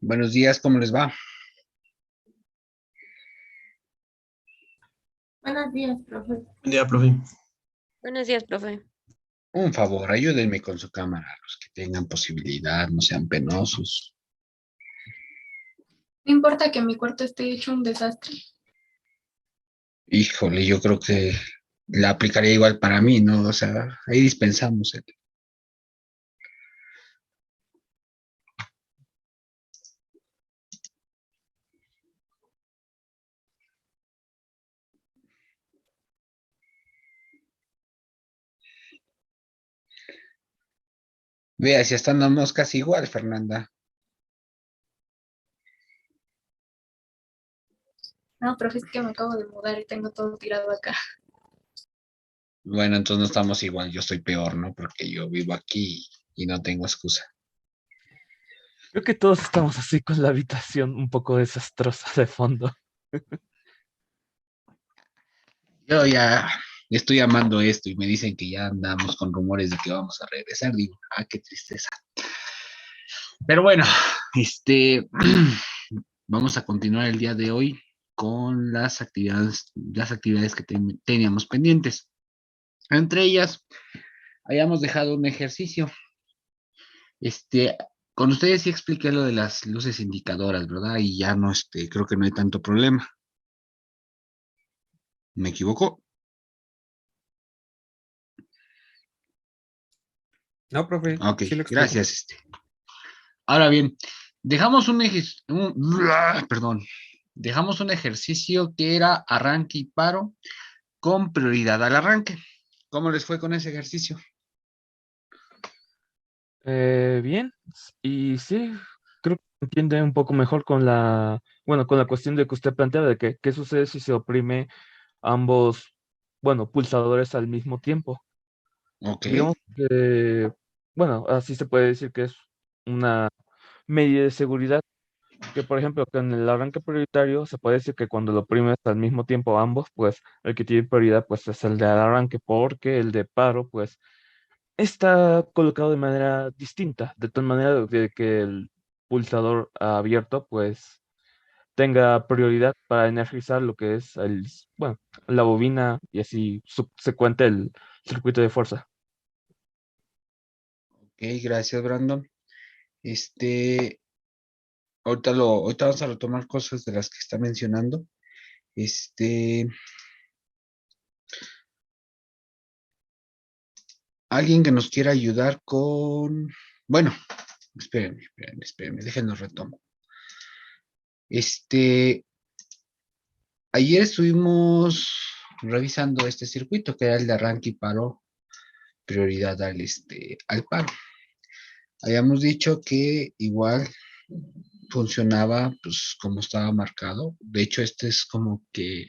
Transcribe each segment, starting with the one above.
Buenos días, ¿cómo les va? Buenos días, profe. Buen día, profe. Buenos días, profe. Un favor, ayúdenme con su cámara, los que tengan posibilidad, no sean penosos. No importa que mi cuarto esté hecho un desastre. Híjole, yo creo que la aplicaría igual para mí, ¿no? O sea, ahí dispensamos. Vea, si estamos casi igual, Fernanda. No, profe, es que me acabo de mudar y tengo todo tirado acá. Bueno, entonces no estamos igual, yo estoy peor, ¿no? Porque yo vivo aquí y no tengo excusa. Creo que todos estamos así con la habitación un poco desastrosa de fondo. Yo ya estoy amando esto y me dicen que ya andamos con rumores de que vamos a regresar. Digo, qué tristeza. Pero bueno, vamos a continuar el día de hoy con las actividades que teníamos pendientes. Entre ellas, habíamos dejado un ejercicio. Este, con ustedes sí expliqué lo de las luces indicadoras, ¿verdad? Y ya no, creo que no hay tanto problema. ¿Me equivoco? No, profe, Ok, sí lo explico. gracias. Ahora bien, dejamos perdón, dejamos un ejercicio que era arranque y paro con prioridad al arranque. ¿Cómo les fue con ese ejercicio? Bien, y sí, creo que entiende un poco mejor con con la cuestión de que usted planteaba de que qué sucede si se oprime ambos, pulsadores al mismo tiempo. Ok, Digamos que, así se puede decir que es una medida de seguridad, que por ejemplo, con el arranque prioritario se puede decir que cuando lo oprimes al mismo tiempo ambos, pues el que tiene prioridad pues es el de arranque, porque el de paro pues está colocado de manera distinta, de tal manera de que el pulsador abierto pues tenga prioridad para energizar lo que es la bobina y así subsecuente el circuito de fuerza. ok, gracias, Brandon. Este, ahorita vamos a retomar cosas de las que está mencionando. Este, alguien que nos quiera ayudar con, bueno, espérenme, déjenlo retomo. Ayer estuvimos revisando este circuito que era el de arranque y paro, prioridad al paro. Habíamos dicho que igual funcionaba pues como estaba marcado. De hecho, este es como que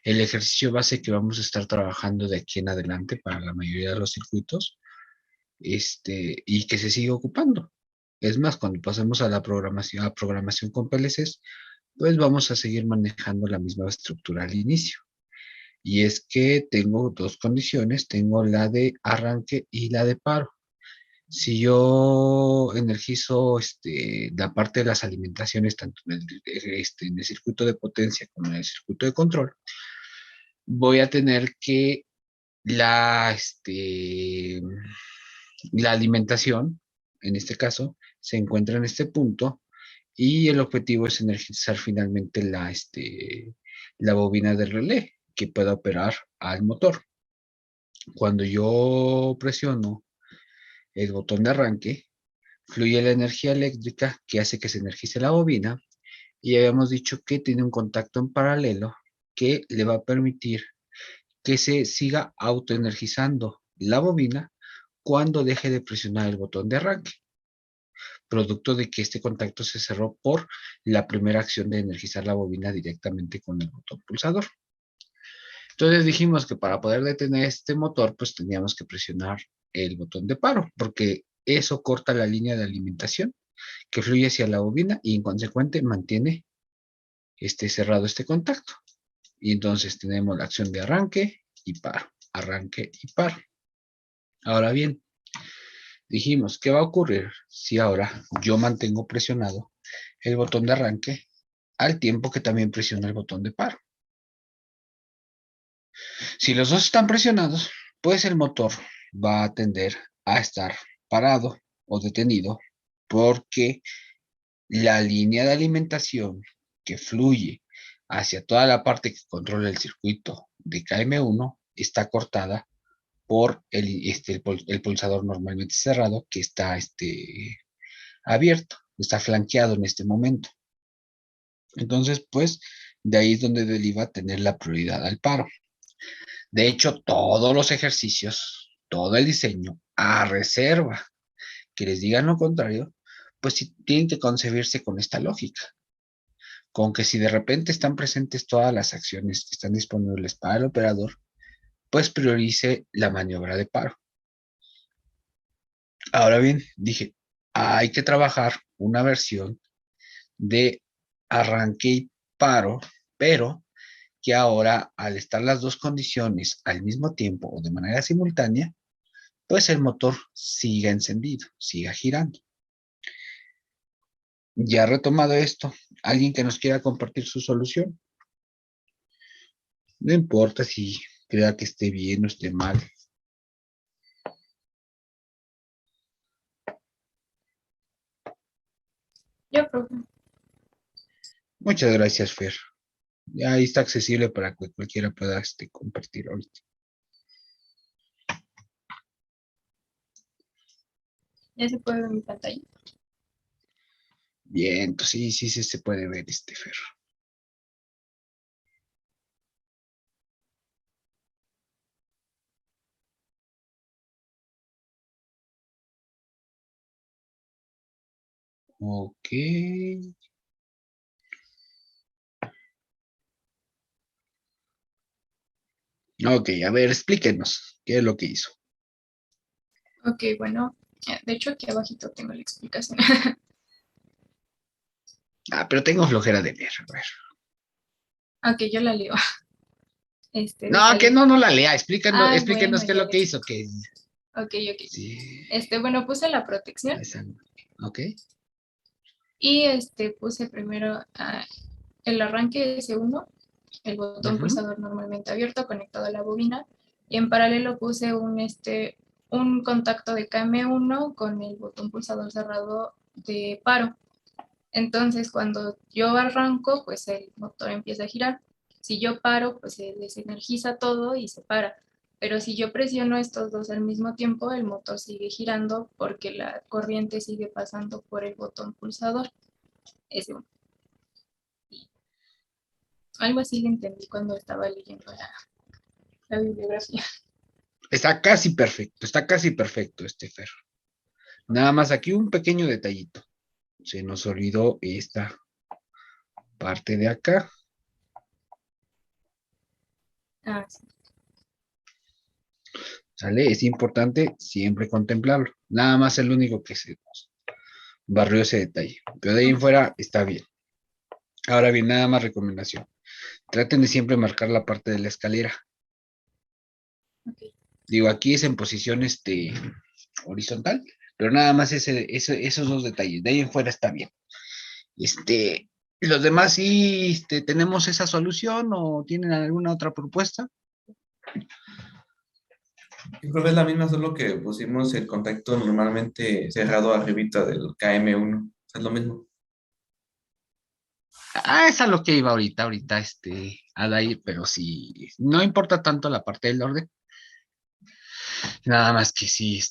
el ejercicio base que vamos a estar trabajando de aquí en adelante para la mayoría de los circuitos, y que se sigue ocupando. Es más, cuando pasemos a programación con PLCs, pues vamos a seguir manejando la misma estructura al inicio. Y es que tengo dos condiciones, tengo la de arranque y la de paro. Si yo energizo la parte de las alimentaciones, tanto en el circuito de potencia como en el circuito de control, voy a tener que la, la alimentación, en este caso, se encuentra en este punto y el objetivo es energizar finalmente la bobina de relé que pueda operar al motor. Cuando yo presiono el botón de arranque, fluye la energía eléctrica que hace que se energice la bobina y habíamos dicho que tiene un contacto en paralelo que le va a permitir que se siga autoenergizando la bobina cuando deje de presionar el botón de arranque, producto de que este contacto se cerró por la primera acción de energizar la bobina directamente con el botón pulsador. Entonces dijimos que para poder detener este motor, pues teníamos que presionar el botón de paro, porque eso corta la línea de alimentación que fluye hacia la bobina y en consecuente mantiene cerrado este contacto. Y entonces tenemos la acción de arranque y paro, arranque y paro. Ahora bien, dijimos, ¿qué va a ocurrir si ahora yo mantengo presionado el botón de arranque al tiempo que también presiono el botón de paro? Si los dos están presionados, pues el motor va a tender a estar parado o detenido porque la línea de alimentación que fluye hacia toda la parte que controla el circuito de KM1 está cortada por el pulsador normalmente cerrado que está abierto, está flanqueado en este momento. Entonces, pues, de ahí es donde deriva tener la prioridad al paro. De hecho, todos los ejercicios, todo el diseño, a reserva que les digan lo contrario, pues sí tienen que concebirse con esta lógica. Con que si de repente están presentes todas las acciones que están disponibles para el operador, pues priorice la maniobra de paro. Ahora bien, dije, hay que trabajar una versión de arranque y paro, pero que ahora al estar las dos condiciones al mismo tiempo o de manera simultánea, pues el motor siga encendido, siga girando. Ya retomado esto, alguien que nos quiera compartir su solución. No importa si crea que esté bien o esté mal. Yo, profe. Muchas gracias, Fer. Ya ahí está accesible para que cualquiera pueda compartir ahorita. Ya se puede ver mi pantalla. Bien, entonces sí se puede ver Fer. Ok. Ok, a ver, explíquenos qué es lo que hizo. Ok, bueno, de hecho aquí abajito tengo la explicación. Pero tengo flojera de leer, a ver. Ok, yo la leo. No, que no la lea, explíquenos, Bueno, explíquenos qué es ya lo le que hizo, explico. que Ok, ok. sí. Bueno, puse la protección Ok. y puse primero el arranque S1, el botón Ujú. pulsador normalmente abierto conectado a la bobina, y en paralelo puse un contacto de KM1 con el botón pulsador cerrado de paro. Entonces, cuando yo arranco, pues el motor empieza a girar. Si yo paro, pues se desenergiza todo y se para. Pero si yo presiono estos dos al mismo tiempo, el motor sigue girando porque la corriente sigue pasando por el botón pulsador. Ese, algo así lo entendí cuando estaba leyendo la bibliografía. Está casi perfecto Fer. Nada más aquí un pequeño detallito. Se nos olvidó esta parte de acá. Ah, sí. ¿Sale? Es importante siempre contemplarlo. Nada más el único que se nos barrió ese detalle. Pero de ahí en Ok, fuera está bien. Ahora bien, nada más recomendación. Traten de siempre marcar la parte de la escalera. ok. Digo, aquí es en posición horizontal, pero nada más esos dos detalles. De ahí en fuera está bien. Los demás sí tenemos esa solución o tienen alguna otra propuesta. Yo creo que es la misma, solo que pusimos el contacto normalmente cerrado arribita del KM1. Es lo mismo. Es a lo que iba ahorita, Adair, pero sí, no importa tanto la parte del orden, nada más que sí,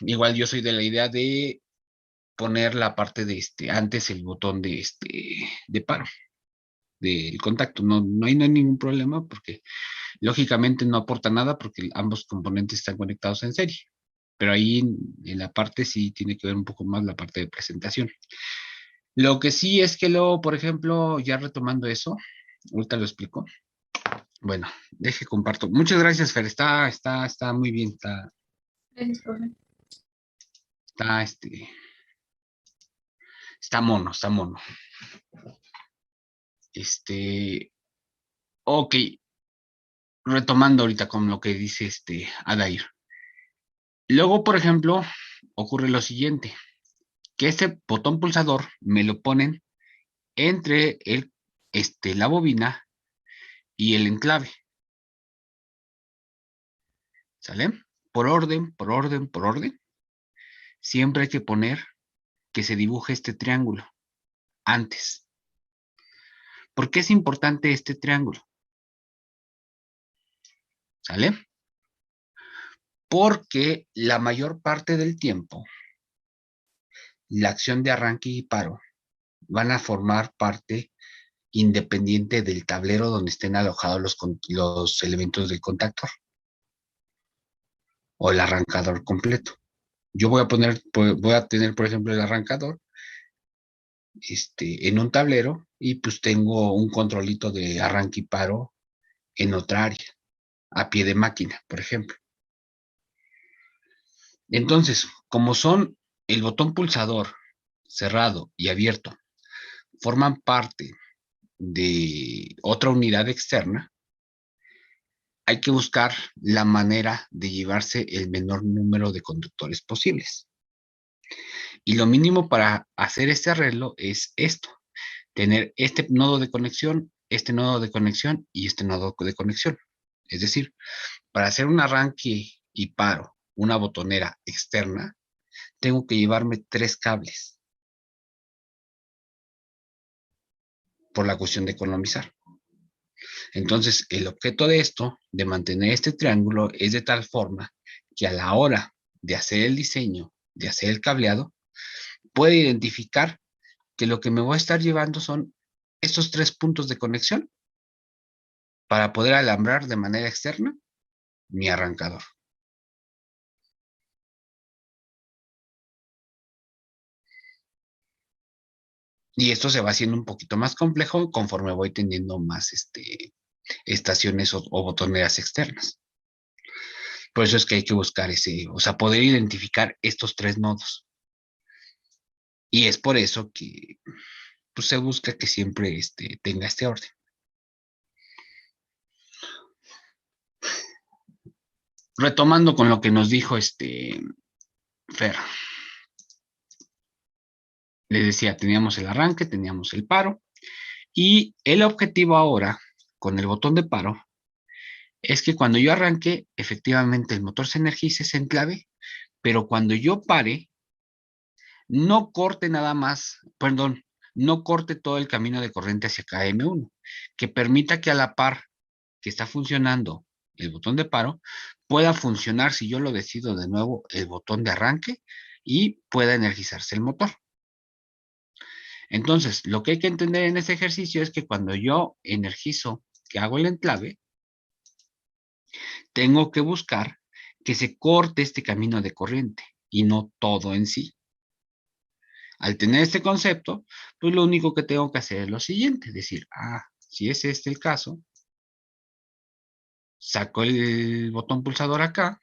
igual yo soy de la idea de poner la parte de antes el botón de paro. del contacto. No, no hay ningún problema porque lógicamente no aporta nada porque ambos componentes están conectados en serie. Pero ahí en la parte sí tiene que ver un poco más la parte de presentación. Lo que sí es que luego, por ejemplo, ya retomando eso, ahorita lo explico. Bueno, deje comparto. Muchas gracias, Fer. Está muy bien. Gracias, profe. Está, está mono, está mono. Ok. Retomando ahorita con lo que dice Adair. Luego, por ejemplo, ocurre lo siguiente, que este botón pulsador me lo ponen entre la bobina y el enclave. ¿Sale? Por orden, por orden, por orden. Siempre hay que poner que se dibuje este triángulo antes. ¿Por qué es importante este triángulo? ¿Sale? Porque la mayor parte del tiempo, la acción de arranque y paro van a formar parte independiente del tablero donde estén alojados los elementos del contactor o el arrancador completo. Yo voy a tener, por ejemplo, el arrancador en un tablero y pues tengo un controlito de arranque y paro en otra área, a pie de máquina, por ejemplo. Entonces, como son el botón pulsador cerrado y abierto, forman parte de otra unidad externa, hay que buscar la manera de llevarse el menor número de conductores posibles. Y lo mínimo para hacer este arreglo es esto, tener este nodo de conexión, este nodo de conexión y este nodo de conexión. Es decir, para hacer un arranque y paro, una botonera externa, tengo que llevarme 3 cables por la cuestión de economizar. Entonces, el objeto de esto, de mantener este triángulo, es de tal forma que a la hora de hacer el diseño, de hacer el cableado, puede identificar que lo que me voy a estar llevando son estos 3 puntos de conexión para poder alambrar de manera externa mi arrancador. Y esto se va haciendo un poquito más complejo conforme voy teniendo más estaciones o botoneras externas. Por eso es que hay que buscar poder identificar estos 3 nodos. Y es por eso que pues, se busca que siempre tenga este orden. Retomando con lo que nos dijo Fer. Les decía, teníamos el arranque, teníamos el paro. Y el objetivo ahora, con el botón de paro, es que cuando yo arranque, efectivamente el motor se energice, se enclave, pero cuando yo pare, no corte nada más, perdón, no corte todo el camino de corriente hacia KM1, que permita que a la par que está funcionando el botón de paro, pueda funcionar, si yo lo decido de nuevo, el botón de arranque y pueda energizarse el motor. Entonces, lo que hay que entender en este ejercicio es que cuando yo energizo, que hago el enclave, tengo que buscar que se corte este camino de corriente y no todo en sí. Al tener este concepto, pues lo único que tengo que hacer es lo siguiente, decir, si es este el caso, saco el botón pulsador acá,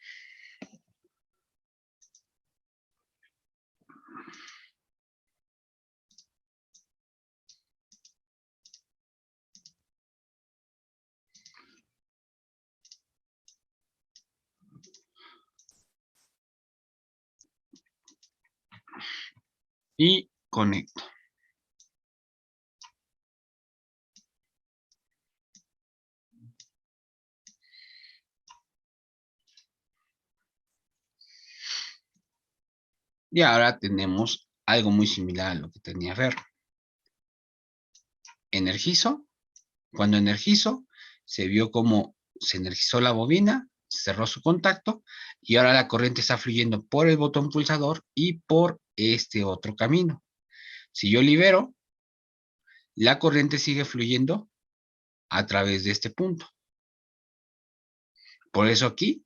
y conecto. Y ahora tenemos algo muy similar a lo que tenía Fer. Energizo. Cuando energizo, se vio como se energizó la bobina, cerró su contacto y ahora la corriente está fluyendo por el botón pulsador y por este otro camino. Si yo libero, la corriente sigue fluyendo a través de este punto. Por eso aquí,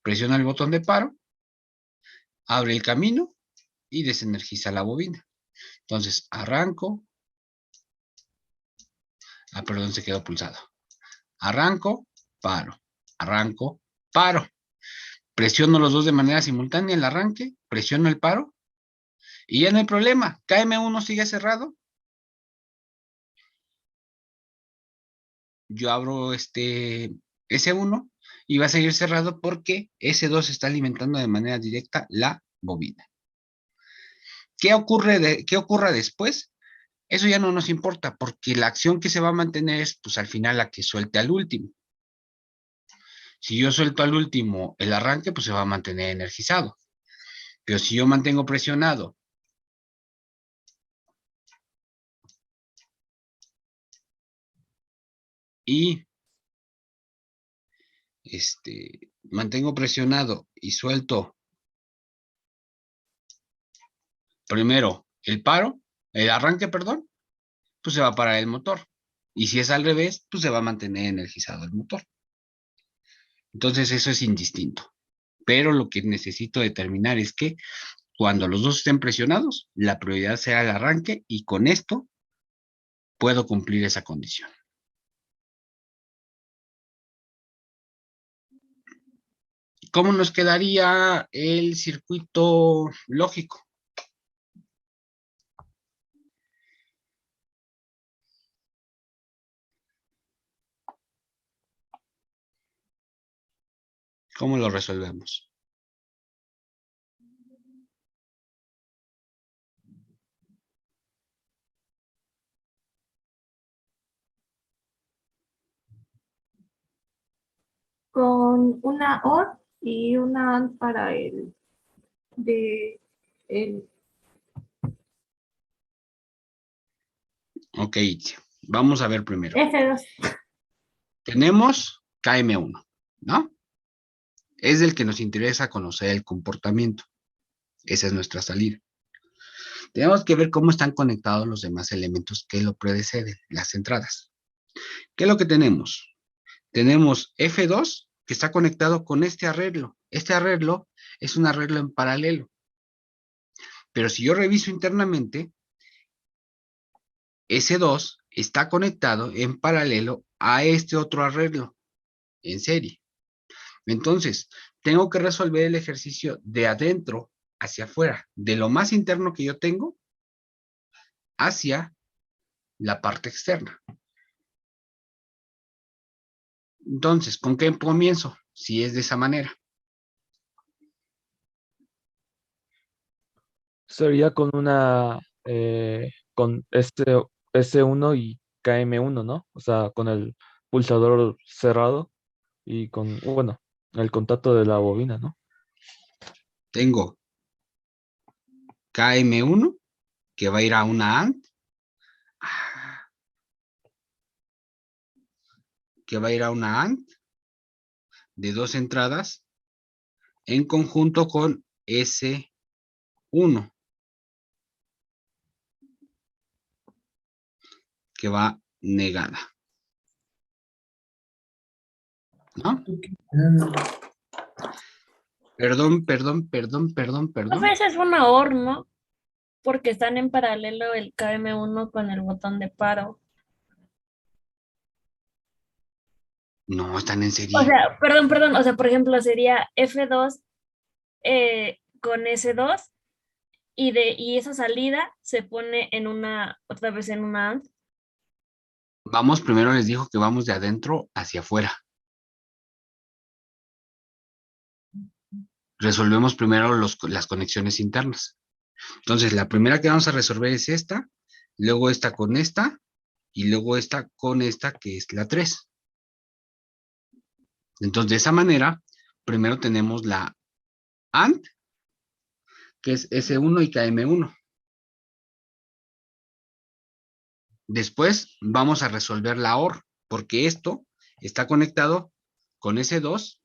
presiona el botón de paro, abre el camino y desenergiza la bobina. Entonces, arranco. Perdón, se quedó pulsado. Arranco, paro. Arranco, paro. Presiono los dos de manera simultánea el arranque, presiono el paro y ya no hay problema. KM1 sigue cerrado. Yo abro S1 y va a seguir cerrado porque S2 está alimentando de manera directa la bobina. ¿Qué ocurra después? Eso ya no nos importa porque la acción que se va a mantener es pues al final la que suelte al último. Si yo suelto al último el arranque, pues se va a mantener energizado. Pero si yo mantengo presionado y mantengo presionado y suelto primero el arranque, perdón, pues se va a parar el motor. Y si es al revés, pues se va a mantener energizado el motor. Entonces eso es indistinto. Pero lo que necesito determinar es que cuando los dos estén presionados, la prioridad sea el arranque y con esto puedo cumplir esa condición. ¿Cómo nos quedaría el circuito lógico? ¿Cómo lo resolvemos? Con una OR y una AND para el de el Ok, vamos a ver primero. F2. Tenemos KM1, ¿no? Es del que nos interesa conocer el comportamiento. Esa es nuestra salida. Tenemos que ver cómo están conectados los demás elementos que lo preceden, las entradas. ¿Qué es lo que tenemos? Tenemos F2 que está conectado con este arreglo. Este arreglo es un arreglo en paralelo. Pero si yo reviso internamente, S2 está conectado en paralelo a este otro arreglo en serie. Entonces, tengo que resolver el ejercicio de adentro hacia afuera, de lo más interno que yo tengo hacia la parte externa. Entonces, ¿con qué comienzo? Si es de esa manera. Sería con con S1 y KM1, ¿no? O sea, con el pulsador cerrado y bueno, el contacto de la bobina, ¿no? Tengo KM1 que va a ir a una AND, que va a ir a una AND de dos entradas en conjunto con S1 que va negada. ¿No? Perdón. Profe, esa es una OR, ¿no? Porque están en paralelo el KM1 con el botón de paro. No, están en O serie. sea, perdón, o sea, por ejemplo, sería F2 con S2 y esa salida se pone en otra vez en una AND. Vamos, primero les dijo que vamos de adentro hacia afuera. Resolvemos primero las conexiones internas. Entonces, la primera que vamos a resolver es esta, luego esta con esta, y luego esta con esta, que es la 3. Entonces, de esa manera, primero tenemos la AND, que es S1 y KM1. Después vamos a resolver la OR, porque esto está conectado con S2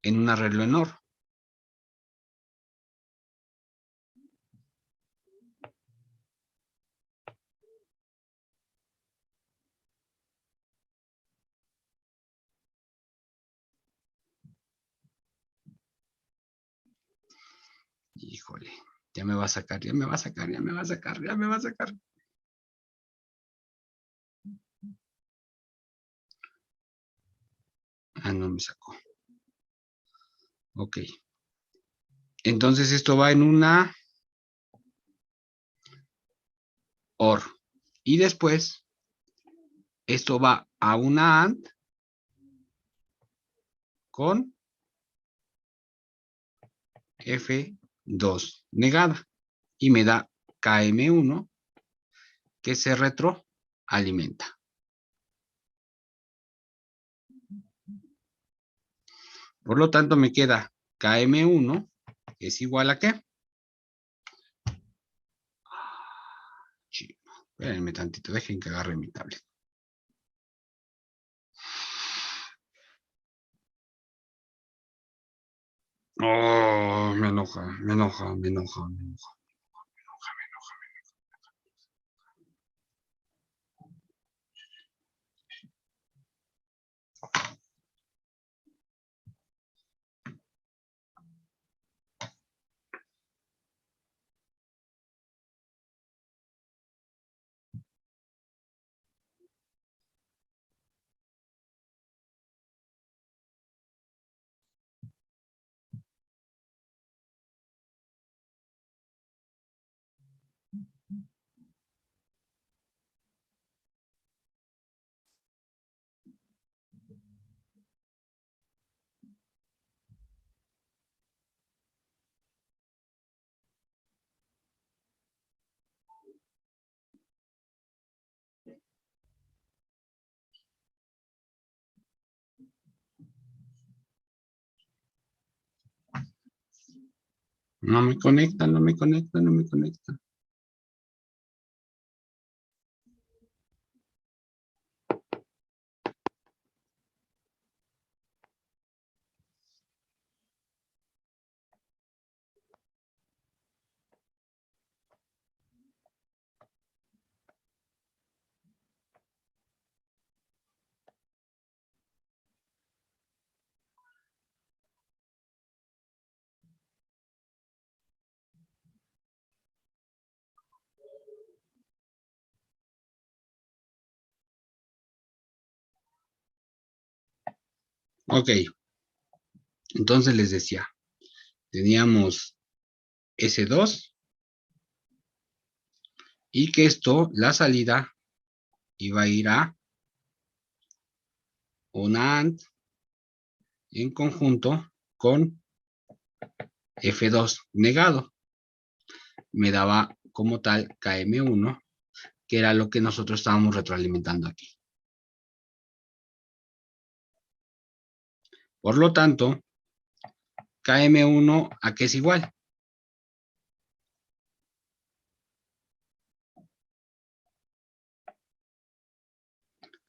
en un arreglo en OR. Híjole, ya me va a sacar, ya me va a sacar, ya me va a sacar, ya me va a sacar. Ah, no me sacó. Ok. Entonces esto va en una OR. Y después, esto va a una AND con F2 negada. Y me da KM1 que se retroalimenta. Por lo tanto, me queda KM1 es igual a ¿qué? Espérenme tantito, dejen que agarre mi tablet. Oh, me enoja, me enoja, me enoja, me enoja. No me conecta, no me conecta, no me conecta. Ok, entonces les decía, teníamos S2 y que esto, la salida, iba a ir a una AND en conjunto con F2 negado. Me daba como tal KM1, que era lo que nosotros estábamos retroalimentando aquí. Por lo tanto, KM1 a qué es igual.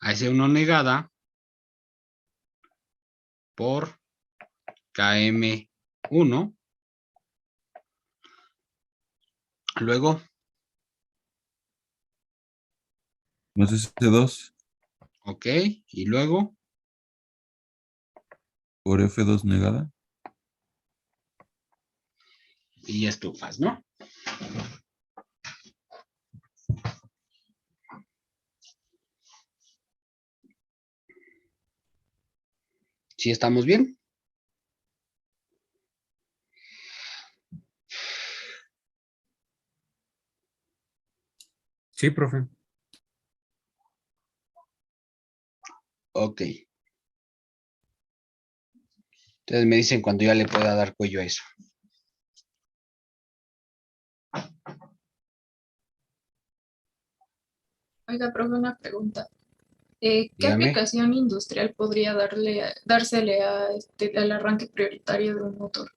A S1 negada por KM1. Luego, Más S2 ok, y luego, por F2 negada. y estufas, ¿no? ¿Sí estamos bien? Sí, profe. Ok. Entonces me dicen cuando ya le pueda dar cuello a eso. Oiga, profe, una pregunta. ¿Qué Dígame. aplicación industrial podría dársele al arranque prioritario de un motor?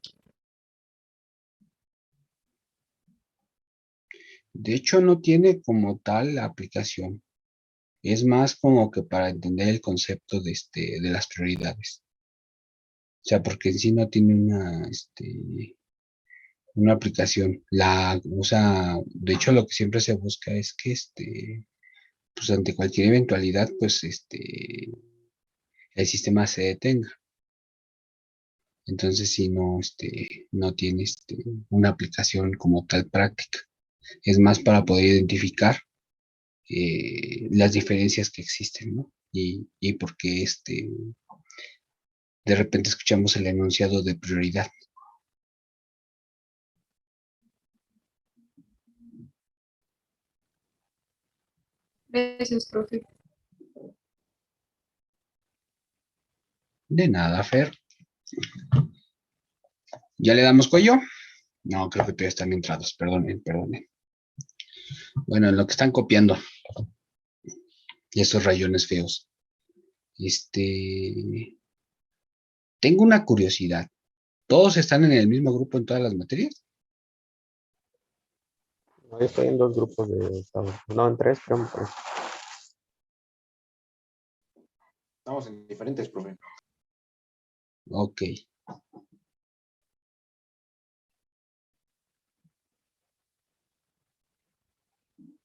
De hecho, no tiene como tal la aplicación. Es más como que para entender el concepto de las prioridades. O sea, porque en sí no tiene una aplicación. O sea, de hecho, lo que siempre se busca es que pues ante cualquier eventualidad, pues el sistema se detenga. Entonces, si no, no tiene una aplicación como tal práctica. Es más para poder identificar las diferencias que existen, ¿no? Y por qué de repente escuchamos el enunciado de prioridad. Gracias, profe. De nada, Fer. ¿Ya le damos cuello? No, creo que todavía están entrados. Perdonen, perdonen. Bueno, en lo que están copiando. Y esos rayones feos. Tengo una curiosidad. ¿Todos están en el mismo grupo en todas las materias? No, yo estoy en dos grupos de estado. No, en tres, creo. Estamos en diferentes, profe. Ok.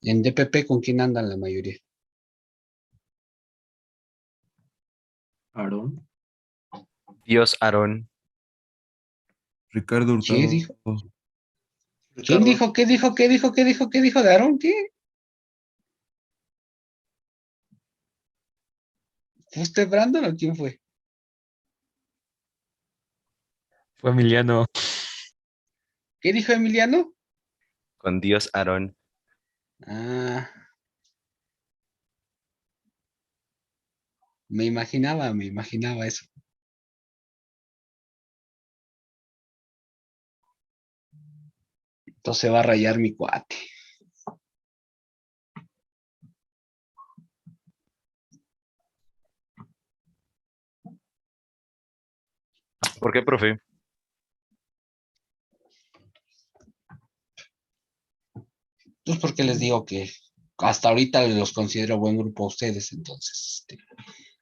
En DPP, ¿con quién andan la mayoría? Aarón. Dios, Aarón. Ricardo ¿Qué Hurtado. dijo? ¿Quién Ricardo. dijo? ¿Qué dijo? ¿Qué dijo? ¿Qué dijo? ¿Qué dijo de Aarón? ¿Qué? ¿Fue usted Brandon o quién fue? Fue Emiliano. ¿Qué dijo Emiliano? Con Dios, Aarón. Ah, me imaginaba eso. Entonces va a rayar mi cuate. ¿Por qué, profe? Pues porque les digo que hasta ahorita los considero buen grupo a ustedes, entonces,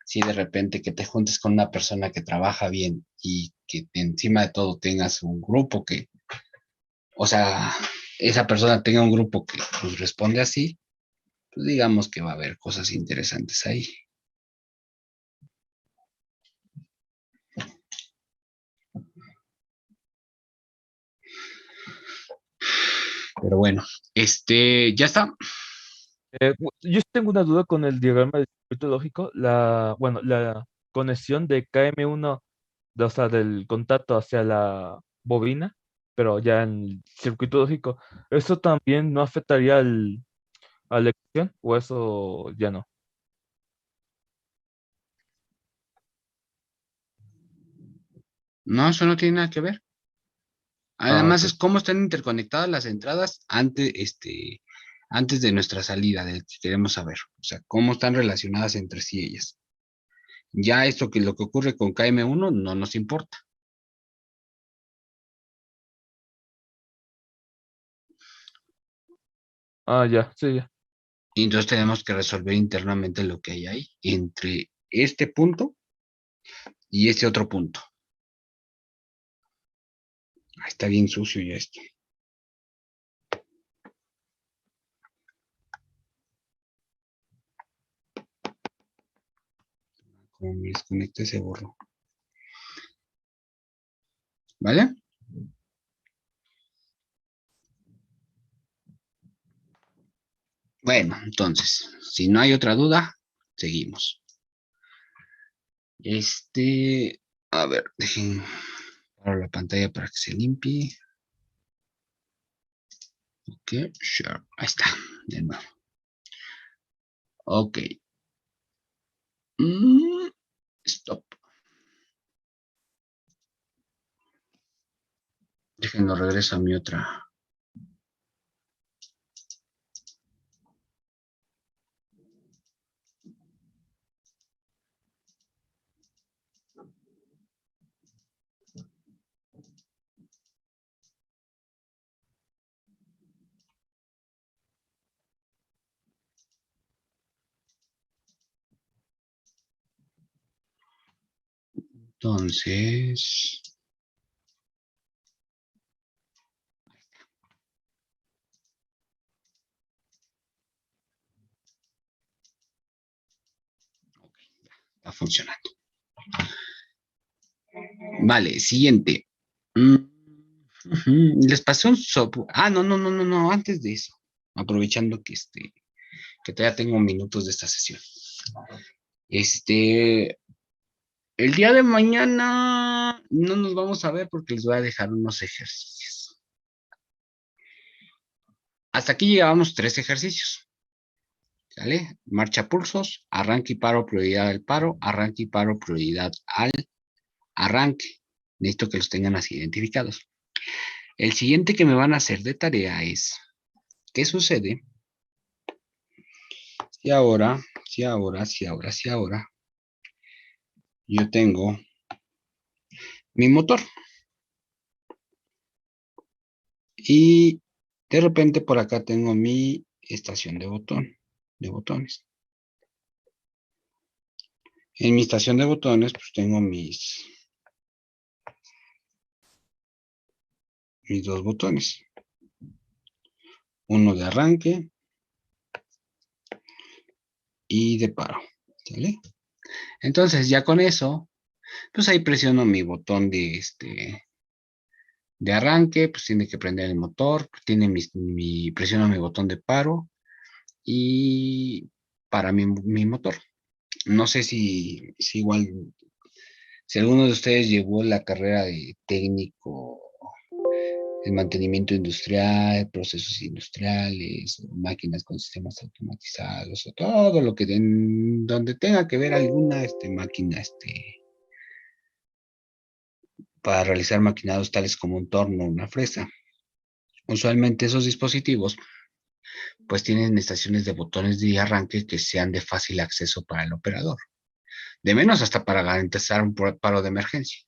si de repente que te juntes con una persona que trabaja bien y que encima de todo tengas un grupo que, o sea, esa persona tenga un grupo que pues, responde así, pues digamos que va a haber cosas interesantes ahí. Pero bueno, ya está. Yo tengo una duda con el diagrama de circuito lógico. Bueno, la conexión de KM1, o sea, del contacto hacia la bobina, pero ya en el circuito lógico, ¿eso también no afectaría a la ecuación o eso ya no? No, eso no tiene nada que ver. Ah, Además ok. es cómo están interconectadas las entradas antes de nuestra salida, del que queremos saber. O sea, cómo están relacionadas entre sí ellas. Ya esto que lo que ocurre con KM1 no nos importa. Ah, ya, sí, ya. Y entonces tenemos que resolver internamente lo que hay ahí entre este punto y este otro punto. Ah, está bien sucio ya esto. Como me desconecte se borró. ¿Vale? Bueno, entonces, si no hay otra duda, seguimos. A ver, dejen para la pantalla para que se limpie. Ok, sure. Ahí está, de nuevo. Ok. Stop. Déjenlo regreso a mi otra. Entonces, ok, está funcionando. Vale, siguiente. Mm, Les pasé un no, antes de eso, aprovechando que todavía tengo minutos de esta sesión. El día de mañana no nos vamos a ver porque les voy a dejar unos ejercicios. Hasta aquí llevamos 3 ejercicios. ¿Sale? Marcha pulsos, arranque y paro, prioridad al paro, arranque y paro, prioridad al arranque. Necesito que los tengan así identificados. El siguiente que me van a hacer de tarea es, ¿qué sucede si ahora, yo tengo mi motor y de repente por acá tengo mi estación de botones. En mi estación de botones, pues tengo mis 2 botones. Uno de arranque y de paro. ¿Sale? Entonces, ya con eso, pues ahí presiono mi botón de arranque, pues tiene que prender el motor, tiene presiono mi botón de paro y para mi motor. No sé si igual, si alguno de ustedes llevó la carrera de técnico en mantenimiento industrial, procesos industriales, máquinas con sistemas automatizados, o todo lo que donde tenga que ver alguna máquina para realizar maquinados tales como un torno o una fresa. Usualmente esos dispositivos pues tienen estaciones de botones de arranque que sean de fácil acceso para el operador, de menos hasta para garantizar un paro de emergencia.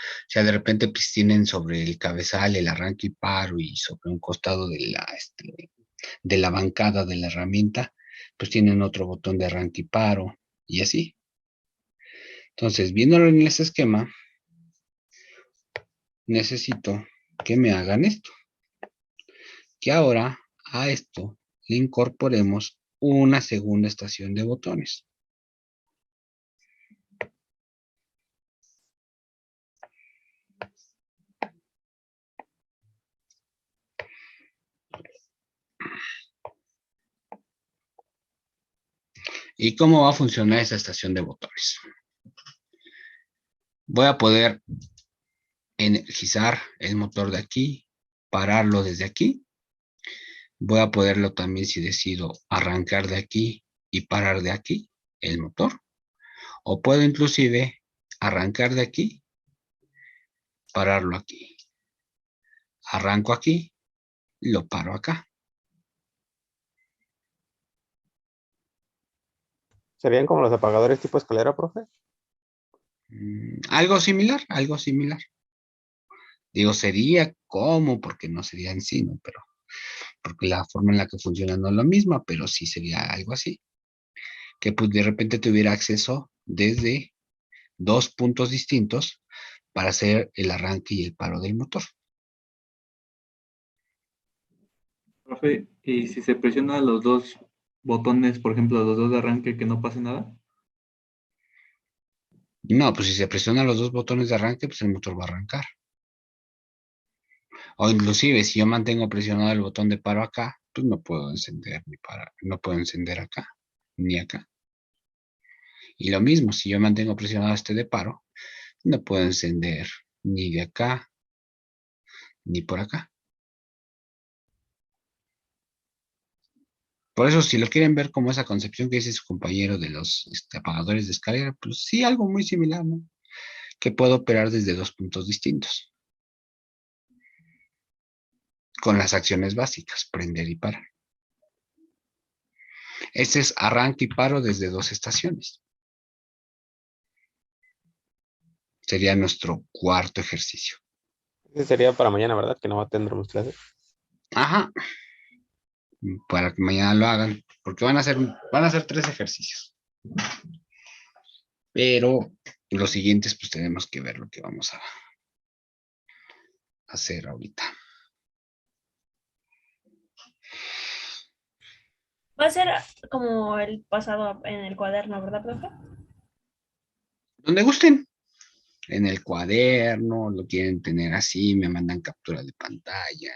O sea, de repente pues tienen sobre el cabezal el arranque y paro y sobre un costado de la bancada de la herramienta, pues tienen otro botón de arranque y paro y así. Entonces, viéndolo en ese esquema, necesito que me hagan esto. Que ahora a esto le incorporemos una segunda estación de botones. ¿Y cómo va a funcionar esa estación de botones? Voy a poder energizar el motor de aquí, pararlo desde aquí. Voy a poderlo también, si decido, arrancar de aquí y parar de aquí el motor. O puedo inclusive arrancar de aquí, pararlo aquí. Arranco aquí, lo paro acá. ¿Serían como los apagadores tipo escalera, profe? Algo similar, algo similar. Digo, sería como, porque no sería en sí, ¿no? Pero, porque la forma en la que funciona no es la misma, pero sí sería algo así. Que pues de repente tuviera acceso desde 2 puntos distintos para hacer el arranque y el paro del motor. Profe, ¿y si se presionan los dos botones, por ejemplo, los dos de arranque, que no pase nada? No, pues si se presionan los 2 botones de arranque, pues el motor va a arrancar. O inclusive, si yo mantengo presionado el botón de paro acá, pues no puedo encender no puedo encender acá, ni acá. Y lo mismo, si yo mantengo presionado este de paro, no puedo encender ni de acá, ni por acá. Por eso, si lo quieren ver como esa concepción que dice su compañero de los apagadores de escalera, pues sí, algo muy similar, ¿no? Que puedo operar desde 2 puntos distintos. Con las acciones básicas, prender y parar. Este es arranque y paro desde 2 estaciones. Sería nuestro cuarto ejercicio. Ese sería para mañana, ¿verdad? Que no tendremos clase. Ajá. Para que mañana lo hagan, porque van a ser 3 ejercicios. Pero los siguientes, pues tenemos que ver lo que vamos a hacer ahorita. Va a ser como el pasado en el cuaderno, ¿verdad, profe? Donde gusten. en el cuaderno, lo quieren tener así, me mandan captura de pantalla.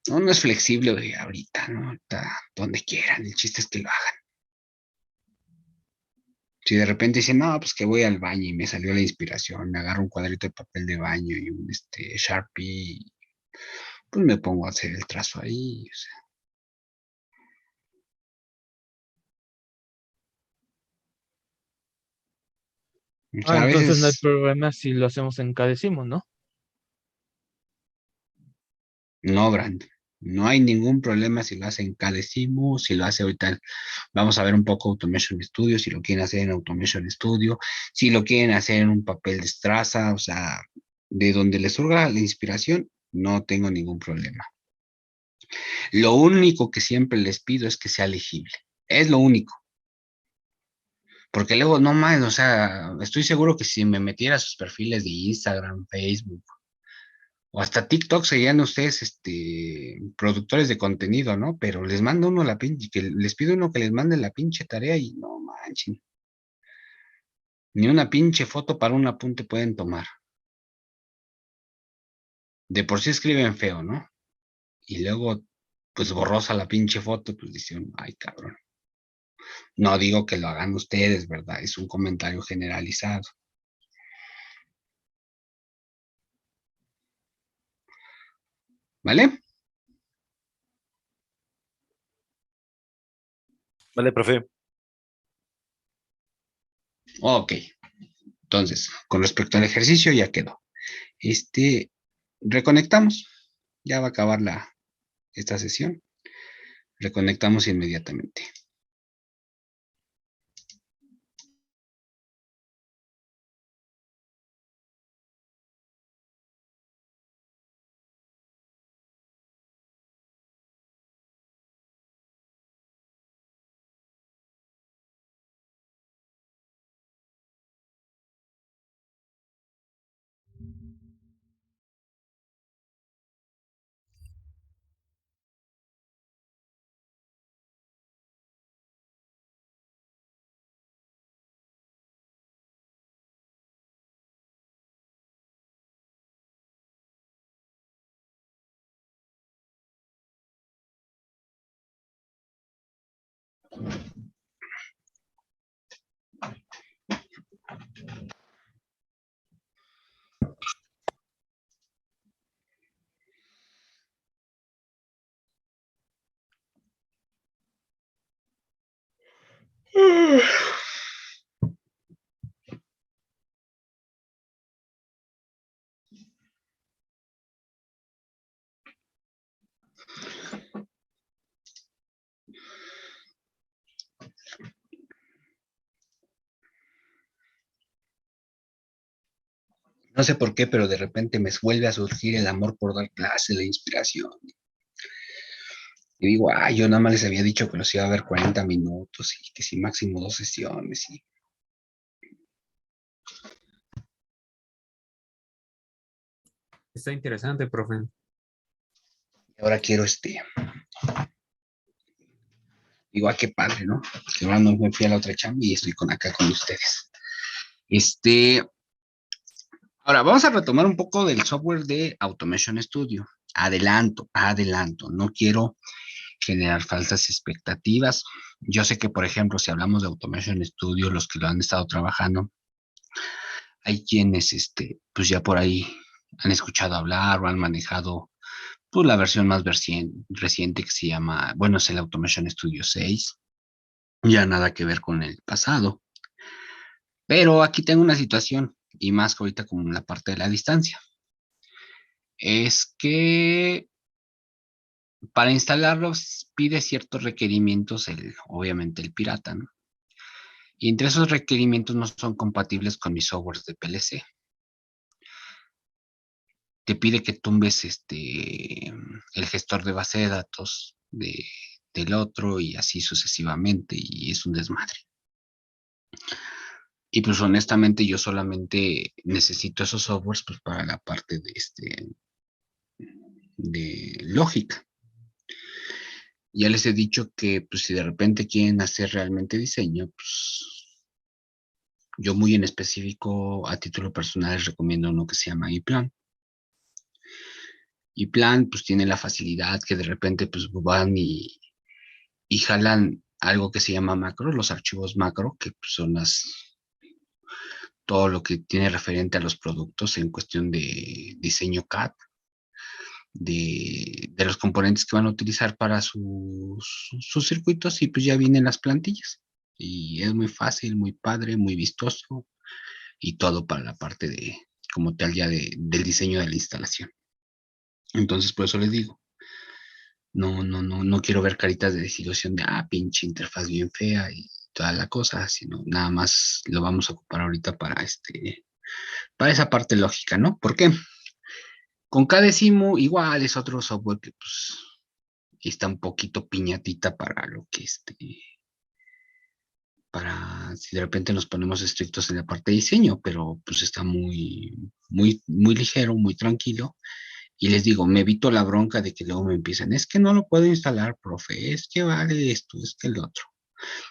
No es flexible ahorita, ¿no? Ahorita, donde quieran, el chiste es que lo hagan. Si de repente dicen, no, pues que voy al baño y me salió la inspiración, me agarro un cuadrito de papel de baño y un Sharpie, pues me pongo a hacer el trazo ahí. O sea. O sea, a Entonces no hay veces problema si lo hacemos en cada décimo, ¿no? no, Brand. No hay ningún problema si lo hacen en Cadecimu, si lo hace ahorita. Vamos a ver un poco Automation Studio, si lo quieren hacer en Automation Studio, si lo quieren hacer en un papel de Straza, o sea, de donde les surja la inspiración, no tengo ningún problema. Lo único que siempre les pido es que sea legible. Es lo único. Porque luego, no más, o sea, estoy seguro que si me metiera a sus perfiles de Instagram, Facebook, o hasta TikTok serían ustedes, productores de contenido, ¿no? Pero les manda uno la pinche, que les pido uno que les mande la pinche tarea y no manchen. Ni una pinche foto para un apunte pueden tomar. De por sí escriben feo, ¿no? Y luego, pues borrosa la pinche foto, pues dicen, ay, cabrón. No digo que lo hagan ustedes, ¿verdad? Es un comentario generalizado. ¿Vale? Vale, profe. Ok. Entonces, con respecto al ejercicio, ya quedó. Reconectamos. Ya va a acabar esta sesión. Reconectamos inmediatamente. No sé por qué, pero de repente me vuelve a surgir el amor por dar clase, la inspiración. Y digo, ay, yo nada más les había dicho que los iba a ver 40 minutos y que si máximo 2 sesiones. Y Está interesante, profe. ahora quiero digo, ah, qué padre, ¿no? Que ahora no me fui a la otra chamba y estoy acá con ustedes. Ahora vamos a retomar un poco del software de Automation Studio. Adelanto. No quiero generar falsas expectativas. Yo sé que, por ejemplo, si hablamos de Automation Studio, los que lo han estado trabajando, hay quienes, pues ya por ahí han escuchado hablar o han manejado, pues la versión más reciente que se llama, bueno, es el Automation Studio 6. Ya nada que ver con el pasado. Pero aquí tengo una situación, y más que ahorita como en la parte de la distancia. Es que para instalarlos pide ciertos requerimientos, obviamente el pirata, ¿no? Y entre esos requerimientos no son compatibles con mis softwares de PLC. Te pide que tumbes el gestor de base de datos del otro y así sucesivamente, y es un desmadre. Y pues honestamente yo solamente necesito esos softwares pues para la parte de lógica. Ya les he dicho que pues si de repente quieren hacer realmente diseño, pues Yo muy en específico, a título personal, les recomiendo uno que se llama iPlan. iPlan, pues tiene la facilidad que de repente pues van y jalan algo que se llama macro, los archivos macro, que pues, son todo lo que tiene referente a los productos en cuestión de diseño CAD, de los componentes que van a utilizar para sus circuitos, y pues ya vienen las plantillas. Y es muy fácil, muy padre, muy vistoso, y todo para la parte de, como tal, ya del diseño de la instalación. Entonces, por eso les digo, no quiero ver caritas de desilusión de, pinche interfaz bien fea y toda la cosa, sino nada más lo vamos a ocupar ahorita para esa parte lógica, ¿no? ¿Por qué? Con Cadecimu igual es otro software que pues está un poquito piñatita para lo que para si de repente nos ponemos estrictos en la parte de diseño, pero pues está muy, muy, muy ligero, muy tranquilo. Y les digo, me evito la bronca de que luego me empiezan, es que no lo puedo instalar, profe, es que vale esto, es que el otro.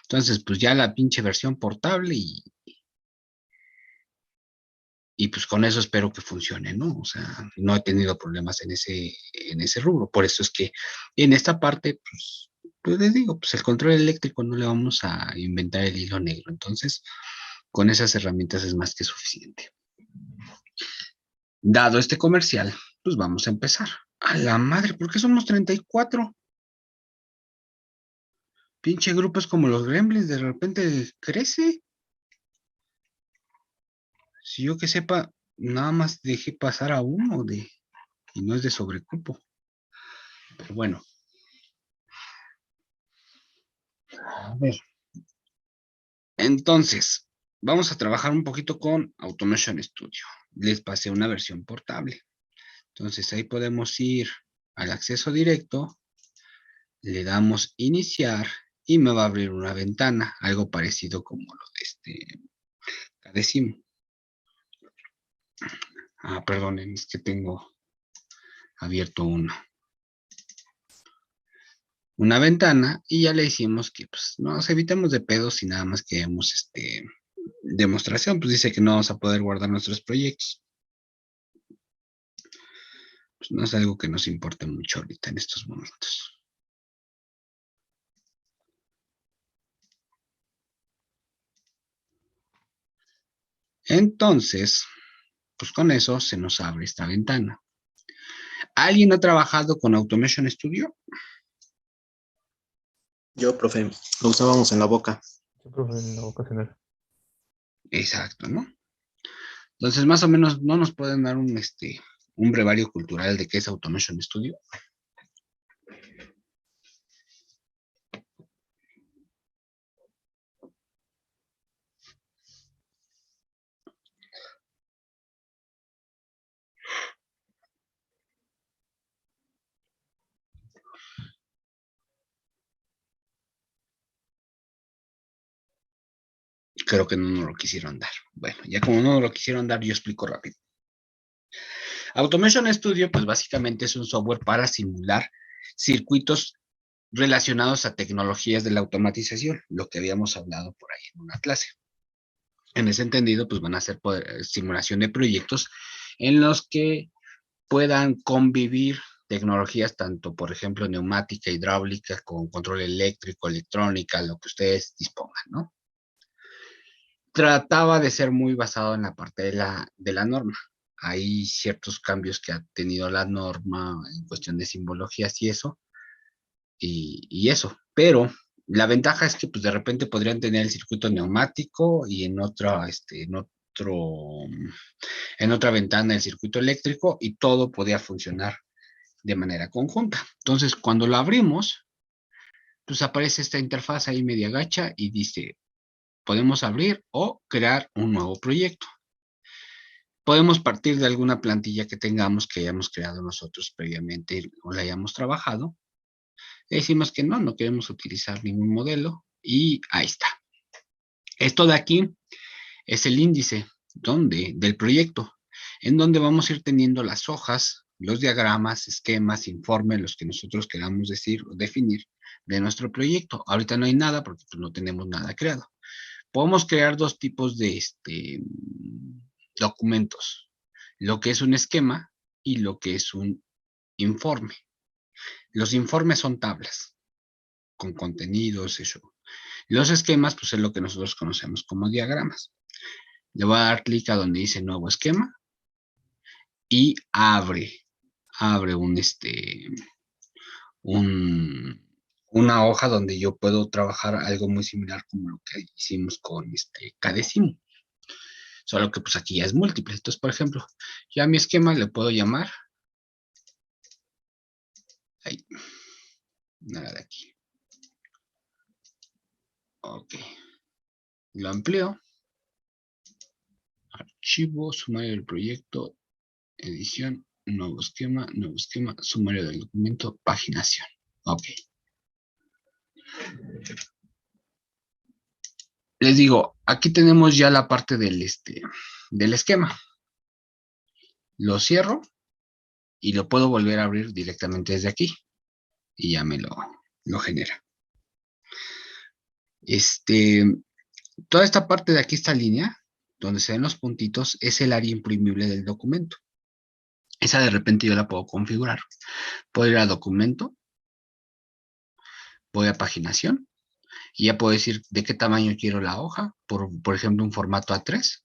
Entonces, pues ya la pinche versión portable y pues con eso espero que funcione, ¿no? O sea, no he tenido problemas en ese rubro. Por eso es que en esta parte, pues les digo, pues el control eléctrico no le vamos a inventar el hilo negro. Entonces, con esas herramientas es más que suficiente. Dado este comercial, pues vamos a empezar. A la madre, ¿por qué somos 34? Pinche grupos como los Gremlins de repente crece. Si yo que sepa, nada más dejé pasar a uno y no es de sobrecupo. Pero bueno. A ver. Entonces, vamos a trabajar un poquito con Automation Studio. Les pasé una versión portable. Entonces ahí podemos ir al acceso directo, le damos iniciar y me va a abrir una ventana, algo parecido como lo de Cadecimu. Perdonen, es que tengo abierto una ventana y ya le hicimos que pues nos evitemos de pedos y nada más queremos demostración, pues dice que no vamos a poder guardar nuestros proyectos. Pues no es algo que nos importe mucho ahorita en estos momentos. Entonces, pues con eso se nos abre esta ventana. ¿Alguien ha trabajado con Automation Studio? Yo, profe, lo usábamos en la boca. Sí, profe, en la vocacional. Exacto, ¿no? Entonces, más o menos, ¿no nos pueden dar un brevario cultural de qué es Automation Studio? Creo que no nos lo quisieron dar. Bueno, ya como no nos lo quisieron dar, yo explico rápido. Automation Studio, pues básicamente es un software para simular circuitos relacionados a tecnologías de la automatización, lo que habíamos hablado por ahí en una clase. En ese entendido, pues van a hacer simulación de proyectos en los que puedan convivir tecnologías tanto, por ejemplo, neumática, hidráulica, con control eléctrico, electrónica, lo que ustedes dispongan, ¿no? Trataba de ser muy basado en la parte de la norma. Hay ciertos cambios que ha tenido la norma en cuestión de simbologías y eso, y eso. Pero la ventaja es que pues de repente podrían tener el circuito neumático y en otra ventana el circuito eléctrico y todo podía funcionar de manera conjunta. Entonces, cuando lo abrimos, pues aparece esta interfaz ahí media gacha y dice, podemos abrir o crear un nuevo proyecto. Podemos partir de alguna plantilla que tengamos, que hayamos creado nosotros previamente o la hayamos trabajado. Decimos que no queremos utilizar ningún modelo y ahí está. Esto de aquí es el índice del proyecto, en donde vamos a ir teniendo las hojas, los diagramas, esquemas, informes, los que nosotros queramos decir o definir de nuestro proyecto. Ahorita no hay nada porque pues, no tenemos nada creado. podemos crear dos tipos de documentos. Lo que es un esquema y lo que es un informe. Los informes son tablas con contenidos, eso. Los esquemas, pues es lo que nosotros conocemos como diagramas. Le voy a dar clic a donde dice nuevo esquema y abre una hoja donde yo puedo trabajar algo muy similar como lo que hicimos con Cadecimu. Solo que pues aquí ya es múltiple. Entonces, por ejemplo, ya mi esquema le puedo llamar. Ahí. Nada de aquí. Ok. Lo amplío. Archivo, sumario del proyecto, edición, nuevo esquema, sumario del documento, paginación. Ok. Les digo, aquí tenemos ya la parte del esquema. Lo cierro y lo puedo volver a abrir directamente desde aquí. Y ya me lo genera. Toda esta parte de aquí, esta línea, donde se ven los puntitos, es el área imprimible del documento. Esa de repente yo la puedo configurar. Puedo ir a documento, voy a paginación, y ya puedo decir de qué tamaño quiero la hoja, por ejemplo, un formato A3,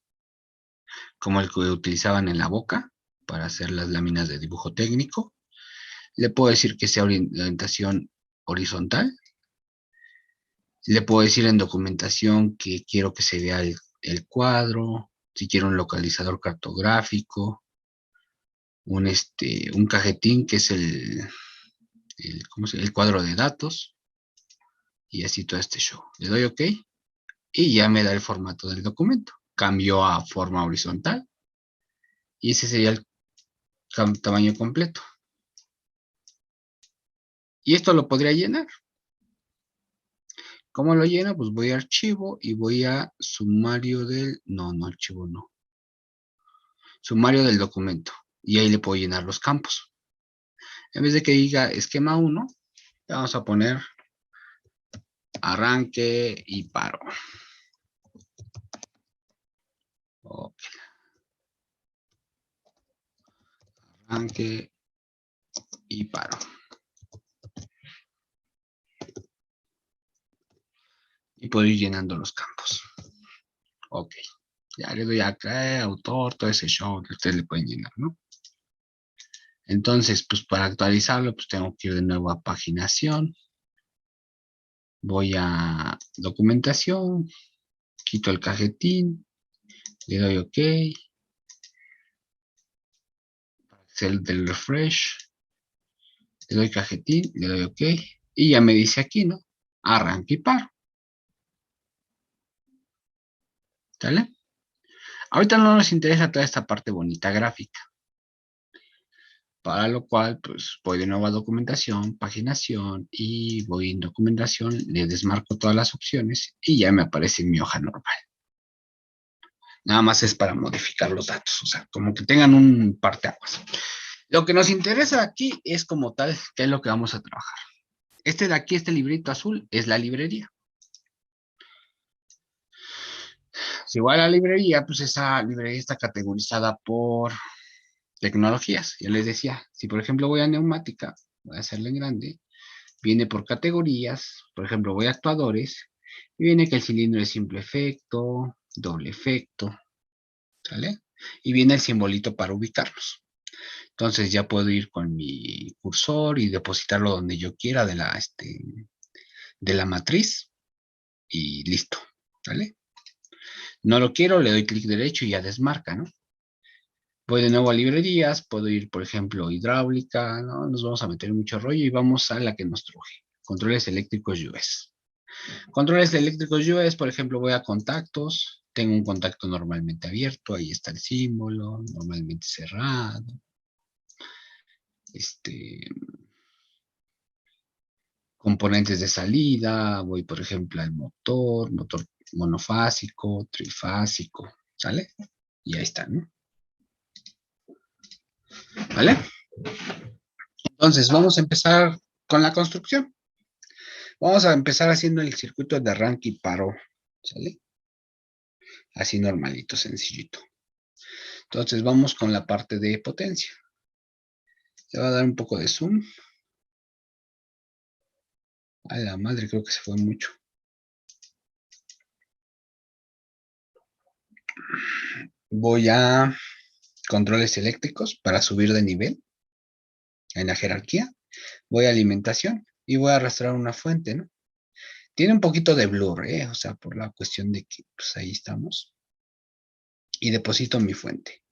como el que utilizaban en la boca, para hacer las láminas de dibujo técnico. Le puedo decir que sea orientación horizontal. Le puedo decir en documentación que quiero que se vea el cuadro, si quiero un localizador cartográfico, un cajetín que es el cuadro de datos, y así todo este show. Le doy OK y ya me da el formato del documento. Cambió a forma horizontal y ese sería el tamaño completo. Y esto lo podría llenar. ¿Cómo lo lleno? Pues voy a archivo y voy a sumario del... No, archivo no. Sumario del documento. Y ahí le puedo llenar los campos. En vez de que diga esquema 1, le vamos a poner arranque y paro. Ok. Arranque y paro. Y puedo ir llenando los campos. Ok. Ya le doy acá, autor, todo ese show que ustedes le pueden llenar, ¿no? Entonces, pues para actualizarlo, pues tengo que ir de nuevo a paginación. Voy a documentación. Quito el cajetín. Le doy OK. Hacer del refresh. Le doy cajetín. Le doy OK. Y ya me dice aquí, ¿no? Arranque y paro. ¿Sale? Ahorita no nos interesa toda esta parte bonita gráfica. Para lo cual, pues voy de nuevo a documentación, paginación, y voy en documentación, le desmarco todas las opciones y ya me aparece en mi hoja normal. Nada más es para modificar los datos, o sea, como que tengan un parteaguas. Lo que nos interesa aquí es como tal, qué es lo que vamos a trabajar. Este de aquí, este librito azul, es la librería. Si igual a la librería, pues esa librería está categorizada por tecnologías. Ya les decía, si por ejemplo voy a neumática, voy a hacerla en grande, viene por categorías, por ejemplo voy a actuadores, y viene que el cilindro es simple efecto, doble efecto, ¿sale? Y viene el simbolito para ubicarlos. Entonces ya puedo ir con mi cursor y depositarlo donde yo quiera de la matriz, y listo, ¿sale? No lo quiero, le doy clic derecho y ya desmarca, ¿no? Voy de nuevo a librerías, puedo ir, por ejemplo, hidráulica, no nos vamos a meter en mucho rollo y vamos a la que nos truje. Controles eléctricos US. Controles eléctricos US, por ejemplo, voy a contactos, tengo un contacto normalmente abierto, ahí está el símbolo, normalmente cerrado. Componentes de salida, voy, por ejemplo, al motor monofásico, trifásico, ¿sale? Y ahí está, ¿no? ¿Vale? Entonces, vamos a empezar con la construcción. Vamos a empezar haciendo el circuito de arranque y paro, ¿sale? Así normalito, sencillito. Entonces vamos con la parte de potencia. Le voy a dar un poco de zoom. A la madre, creo que se fue mucho. Voy a controles eléctricos para subir de nivel en la jerarquía. Voy a alimentación y voy a arrastrar una fuente, ¿no? Tiene un poquito de blur, o sea, por la cuestión de que, pues ahí estamos. Y deposito mi fuente.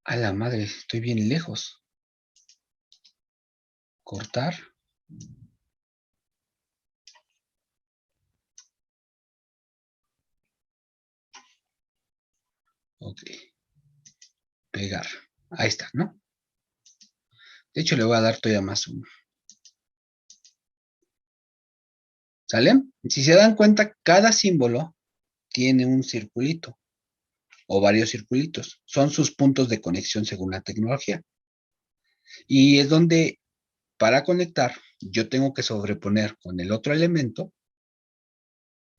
A la madre, estoy bien lejos. Cortar. Ok. Pegar. Ahí está, ¿no? De hecho, le voy a dar todavía más zoom. ¿Sale? Si se dan cuenta, cada símbolo tiene un circulito o varios circulitos. Son sus puntos de conexión según la tecnología. Y es donde, para conectar, yo tengo que sobreponer con el otro elemento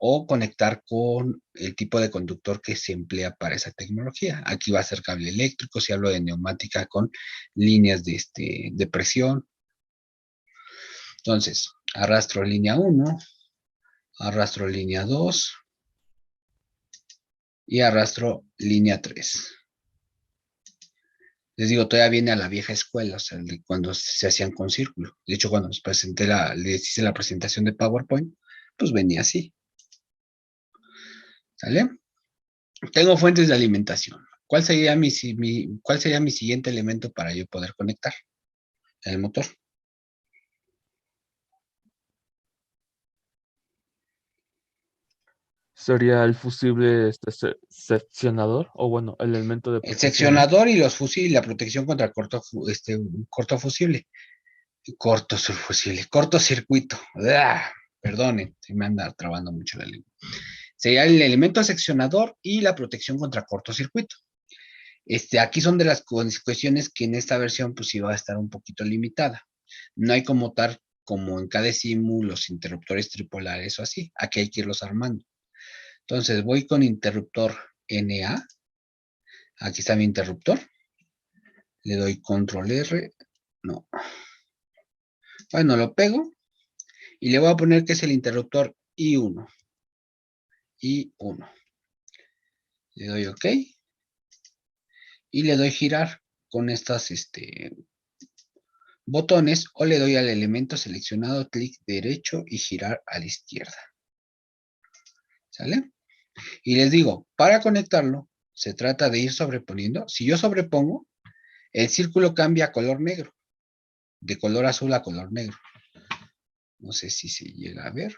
o conectar con el tipo de conductor que se emplea para esa tecnología. Aquí va a ser cable eléctrico, si hablo de neumática con líneas de presión. Entonces, arrastro línea 1, arrastro línea 2 y arrastro línea 3. Les digo, todavía viene a la vieja escuela, o sea, de cuando se hacían con círculo. De hecho, cuando les hice la presentación de PowerPoint, pues venía así. ¿Sale? Tengo fuentes de alimentación. ¿Cuál sería mi siguiente elemento para yo poder conectar? El motor. Sería el fusible seccionador, o bueno, el elemento de El protección, ¿no? seccionador y los fusibles, la protección contra cortocircuito. Perdonen, se me anda trabando mucho la lengua. Sería el elemento seccionador y la protección contra cortocircuito. Aquí son de las cuestiones que en esta versión pues iba a estar un poquito limitada. No hay como tal, como en cada simu, los interruptores tripolares o así. Aquí hay que irlos armando. Entonces voy con interruptor NA. Aquí está mi interruptor. Le doy control R. No. Bueno, lo pego. Y le voy a poner que es el interruptor I1. I1. Le doy OK. Y le doy girar con estas botones o le doy al elemento seleccionado clic derecho y girar a la izquierda. ¿Sale? Y les digo, para conectarlo, se trata de ir sobreponiendo. Si yo sobrepongo, el círculo cambia a color negro. De color azul a color negro. No sé si se llega a ver.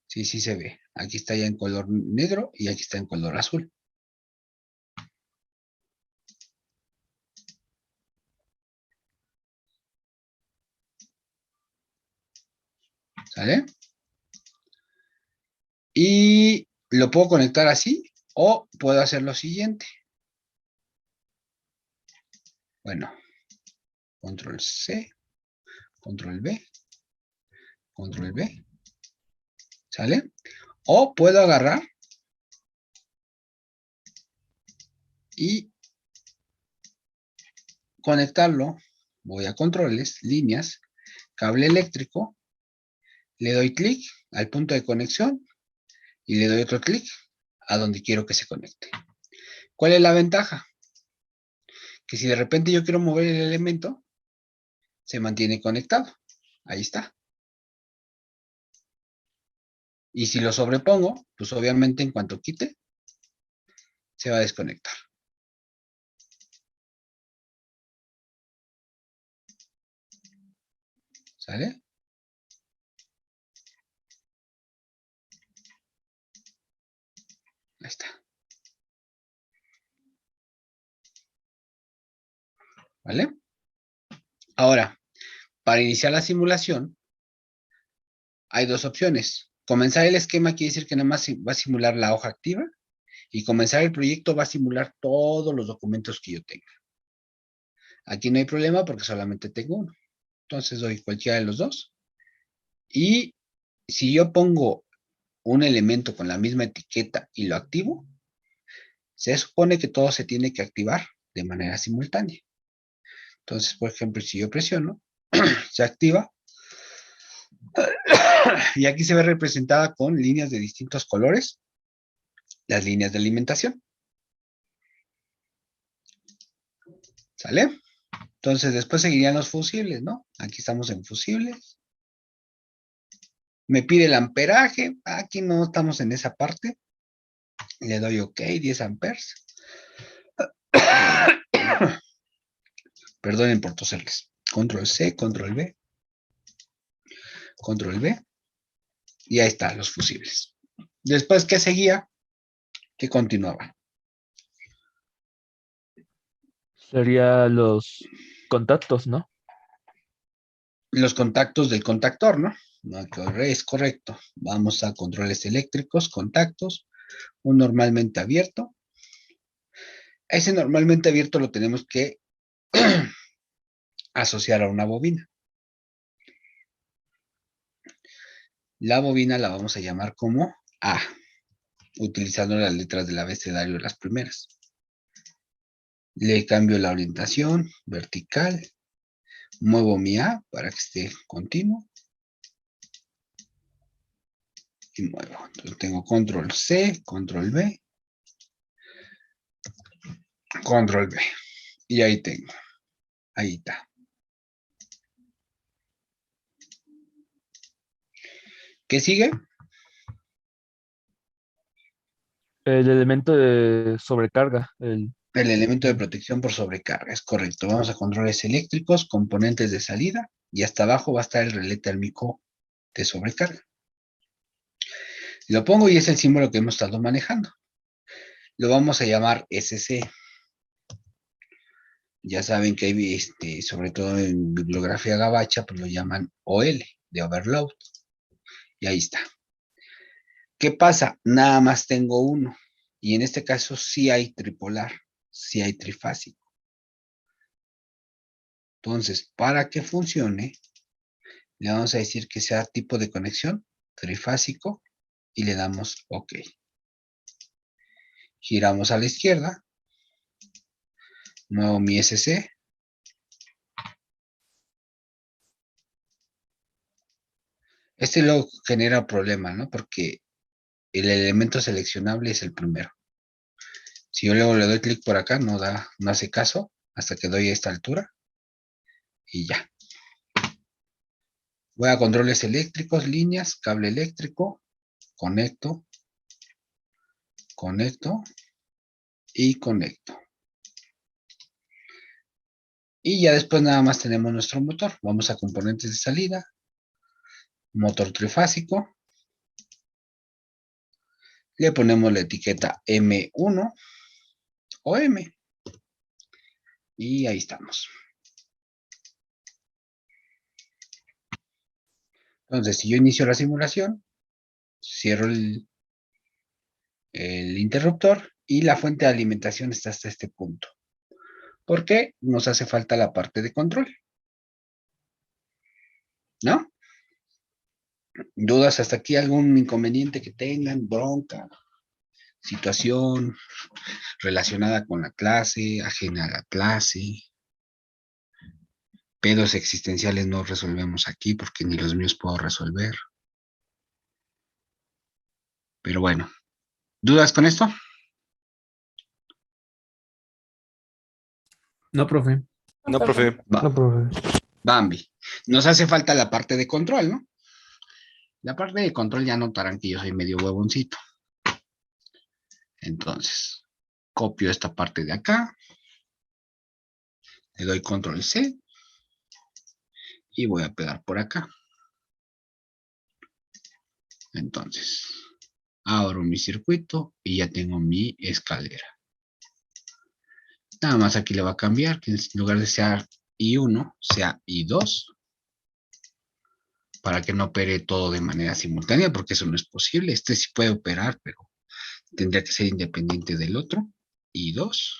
Sí, sí se ve. Aquí está ya en color negro y aquí está en color azul. ¿Sale? Y lo puedo conectar así o puedo hacer lo siguiente. Bueno, control C, control B, control B. ¿Sale? O puedo agarrar y conectarlo. Voy a controles, líneas, cable eléctrico. Le doy clic al punto de conexión y le doy otro clic a donde quiero que se conecte. ¿Cuál es la ventaja? Que si de repente yo quiero mover el elemento, se mantiene conectado. Ahí está. Y si lo sobrepongo, pues obviamente en cuanto quite, se va a desconectar. ¿Sale? Ahí está. ¿Vale? Ahora, para iniciar la simulación, hay dos opciones. Comenzar el esquema quiere decir que nada más va a simular la hoja activa y comenzar el proyecto va a simular todos los documentos que yo tenga. Aquí no hay problema porque solamente tengo uno. Entonces doy cualquiera de los dos Y si yo pongo un elemento con la misma etiqueta y lo activo, se supone que todo se tiene que activar de manera simultánea. Entonces, por ejemplo, si yo presiono, se activa. Y aquí se ve representada con líneas de distintos colores, las líneas de alimentación. ¿Sale? Entonces, después seguirían los fusibles, ¿no? Aquí estamos en fusibles. Me pide el amperaje. Aquí no estamos en esa parte. Le doy OK, 10 amperes. Perdonen por toserles. Control C, Control V. Control V. Y ahí están los fusibles. Después, ¿qué seguía? ¿Qué continuaba? Sería los contactos, ¿no? Los contactos del contactor, ¿no? No, es correcto. Vamos a controles eléctricos, contactos. Un normalmente abierto. Ese normalmente abierto lo tenemos que asociar a una bobina. La bobina la vamos a llamar como A, utilizando las letras del abecedario, las primeras. Le cambio la orientación, vertical. Muevo mi A para que esté continuo. Y muevo. Entonces tengo control C, control V, control V. Y ahí tengo. Ahí está. ¿Qué sigue? El elemento de sobrecarga, El elemento de protección por sobrecarga, es correcto. Vamos a controles eléctricos, componentes de salida, y hasta abajo va a estar el relé térmico de sobrecarga. Lo pongo y es el símbolo que hemos estado manejando. Lo vamos a llamar SC. Ya saben que hay, sobre todo en bibliografía gabacha, pues lo llaman OL, de overload. Y ahí está. ¿Qué pasa? Nada más tengo uno. Y en este caso sí hay tripolar, sí hay trifásico. Entonces, para que funcione, le vamos a decir que sea tipo de conexión trifásico y le damos OK. Giramos a la izquierda. Muevo mi SC. Este luego genera problema, ¿no? Porque el elemento seleccionable es el primero. Si yo luego le doy clic por acá, no hace caso hasta que doy a esta altura. Y ya. Voy a controles eléctricos, líneas, cable eléctrico, conecto, conecto y conecto. Y ya después nada más tenemos nuestro motor. Vamos a componentes de salida, motor trifásico. Le ponemos la etiqueta M1 o M. Y ahí estamos. Entonces, si yo inicio la simulación, cierro el interruptor y la fuente de alimentación está hasta este punto. ¿Por qué? Nos hace falta la parte de control. ¿No? ¿Dudas hasta aquí? ¿Algún inconveniente que tengan? ¿Bronca? ¿Situación relacionada con la clase? ¿Ajena a la clase? Pedos existenciales no resolvemos aquí porque ni los míos puedo resolver. Pero bueno. ¿Dudas con esto? No, profe. No, profe. Va. No, profe. Bambi. Nos hace falta la parte de control, ¿no? La parte de control ya notarán que yo soy medio huevoncito. Entonces, copio esta parte de acá. Le doy control C. Y voy a pegar por acá. Entonces, abro mi circuito y ya tengo mi escalera. Nada más aquí le va a cambiar, que en lugar de ser I1, sea I2. Para que no opere todo de manera simultánea, porque eso no es posible. Este sí puede operar, pero tendría que ser independiente del otro. I2.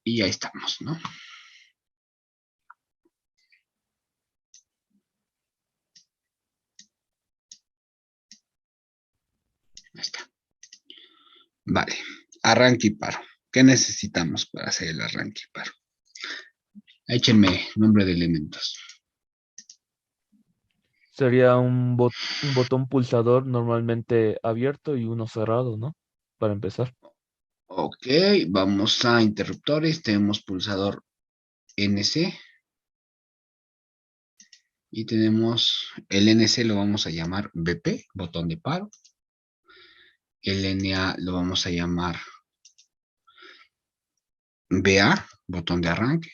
Y ahí estamos, ¿no? Ahí está. Vale. Arranque y paro. ¿Qué necesitamos para hacer el arranque y paro? Échenme nombre de elementos. Sería un botón pulsador normalmente abierto y uno cerrado, ¿no? Para empezar. Ok, vamos a interruptores. Tenemos pulsador NC. Y tenemos el NC, lo vamos a llamar BP, botón de paro. El NA lo vamos a llamar BA, botón de arranque.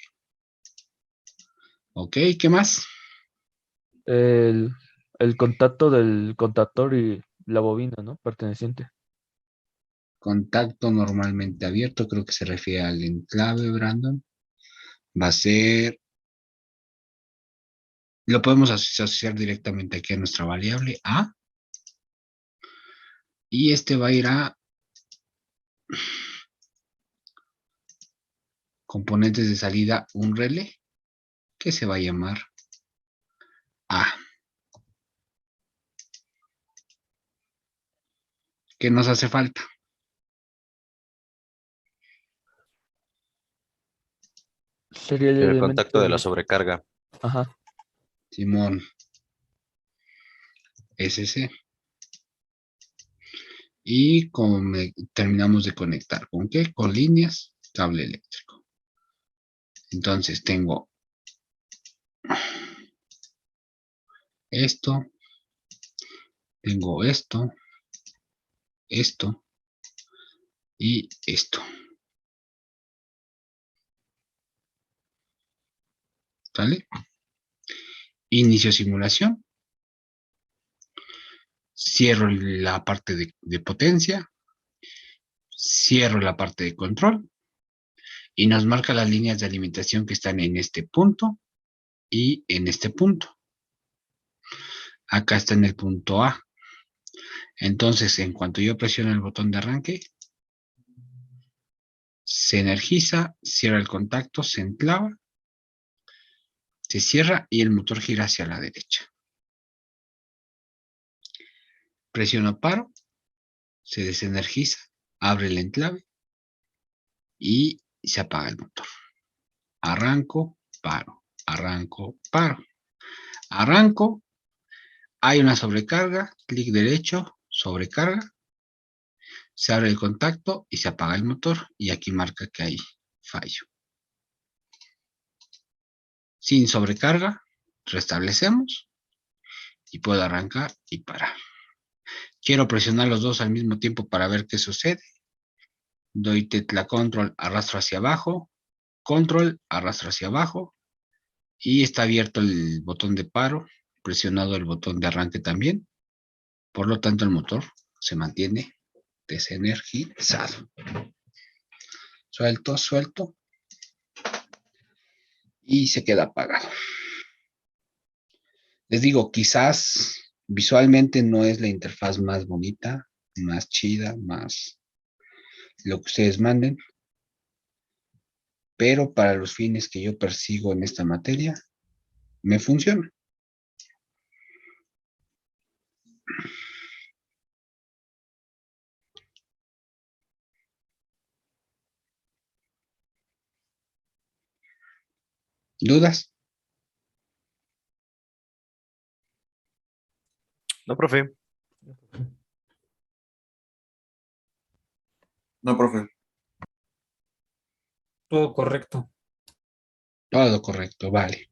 Ok, ¿qué más? El, el contacto del contactor y la bobina, ¿no? Perteneciente. Contacto normalmente abierto, creo que se refiere al enclave, Brandon. Va a ser, lo podemos asociar directamente aquí a nuestra variable A. Y este va a ir a componentes de salida, un relé, que se va a llamar A. ¿Qué nos hace falta? Sería el El elemento. contacto de la sobrecarga. Ajá. Simón. SC. Y terminamos de conectar. ¿Con qué? Con líneas, cable eléctrico. Entonces tengo esto, tengo esto, esto y esto. ¿Sale? Inicio simulación. Cierro la parte de potencia. Cierro la parte de control. Y nos marca las líneas de alimentación que están en este punto y en este punto. Acá está en el punto A. Entonces, en cuanto yo presiono el botón de arranque, se energiza, cierra el contacto, se enclava, se cierra y el motor gira hacia la derecha. Presiono paro, se desenergiza, abre el enclave y se apaga el motor. Arranco, paro, arranco, paro. Arranco, hay una sobrecarga, clic derecho, sobrecarga, se abre el contacto y se apaga el motor y aquí marca que hay fallo. Sin sobrecarga, restablecemos y puedo arrancar y parar. Quiero presionar los dos al mismo tiempo para ver qué sucede. Doy tecla control, arrastro hacia abajo, control, arrastro hacia abajo y está abierto el botón de paro, presionado el botón de arranque también. Por lo tanto, el motor se mantiene desenergizado. Suelto, suelto y se queda apagado. Les digo, quizás visualmente no es la interfaz más bonita, más chida, más lo que ustedes manden, pero para los fines que yo persigo en esta materia, me funciona. ¿Dudas? No, profe. No, profe. Todo correcto. Todo correcto, vale.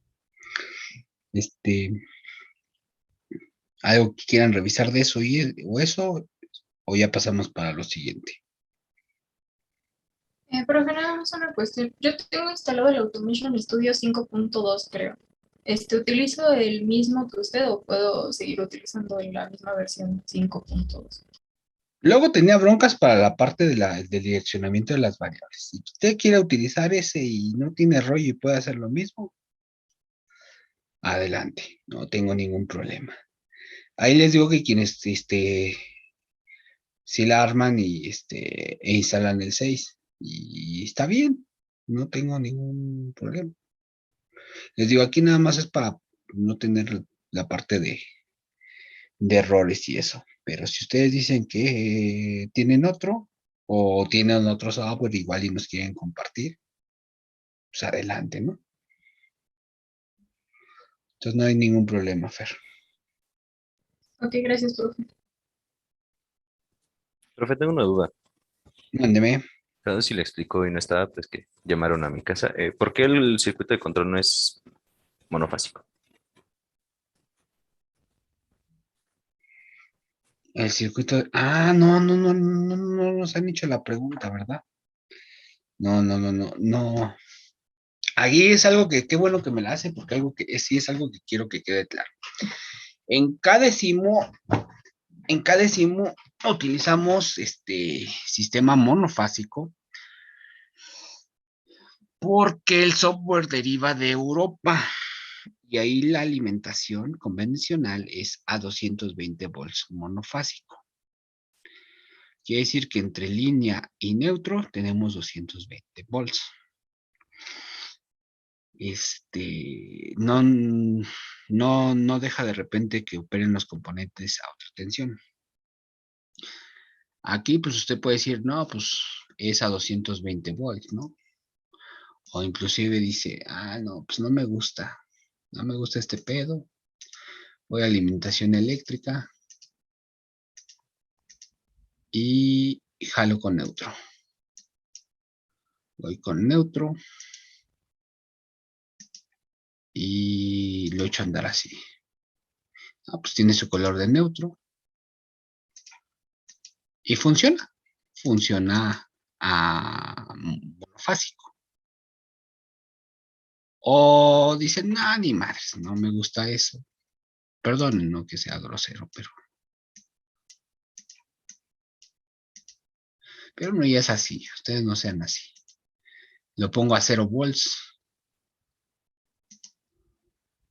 ¿Algo que quieran revisar de eso o eso? ¿O ya pasamos para lo siguiente? Profe, nada más una cuestión. Yo tengo instalado el Automation Studio 5.2, creo. ¿Utilizo el mismo que usted o puedo seguir utilizando en la misma versión 5.2? Luego tenía broncas para la parte del direccionamiento de las variables. Si usted quiere utilizar ese y no tiene rollo y puede hacer lo mismo, adelante, no tengo ningún problema. Ahí les digo que quienes si la arman e instalan el 6 y está bien, no tengo ningún problema. Les digo, aquí nada más es para no tener la parte de errores y eso. Pero si ustedes dicen que tienen otro o tienen otro software igual y nos quieren compartir, pues adelante, ¿no? Entonces no hay ningún problema, Fer. Ok, gracias, profe. Profe, tengo una duda. Mándeme. No sé si le explico y no estaba, pues que llamaron a mi casa. ¿Por qué el circuito de control no es monofásico? El circuito. Ah, no, no, no, no, no nos han hecho la pregunta, ¿verdad? No, no, no, no, no. Ahí es algo que, qué bueno que me la hace, porque algo que sí es algo que quiero que quede claro. En cada simo utilizamos este sistema monofásico porque el software deriva de Europa y ahí la alimentación convencional es a 220 volts monofásico. Quiere decir que entre línea y neutro tenemos 220 volts. No deja de repente que operen los componentes a otra tensión. Aquí, pues usted puede decir, no, pues es a 220 volts, ¿no? O inclusive dice, no, pues no me gusta este pedo. Voy a alimentación eléctrica y jalo con neutro. Voy con neutro y lo echo a andar así. Pues tiene su color de neutro y funciona. Funciona a monofásico. O dicen, no, ni madres, no me gusta eso. Perdonen, no que sea grosero, pero no, ya es así. Ustedes no sean así. Lo pongo a 0 volts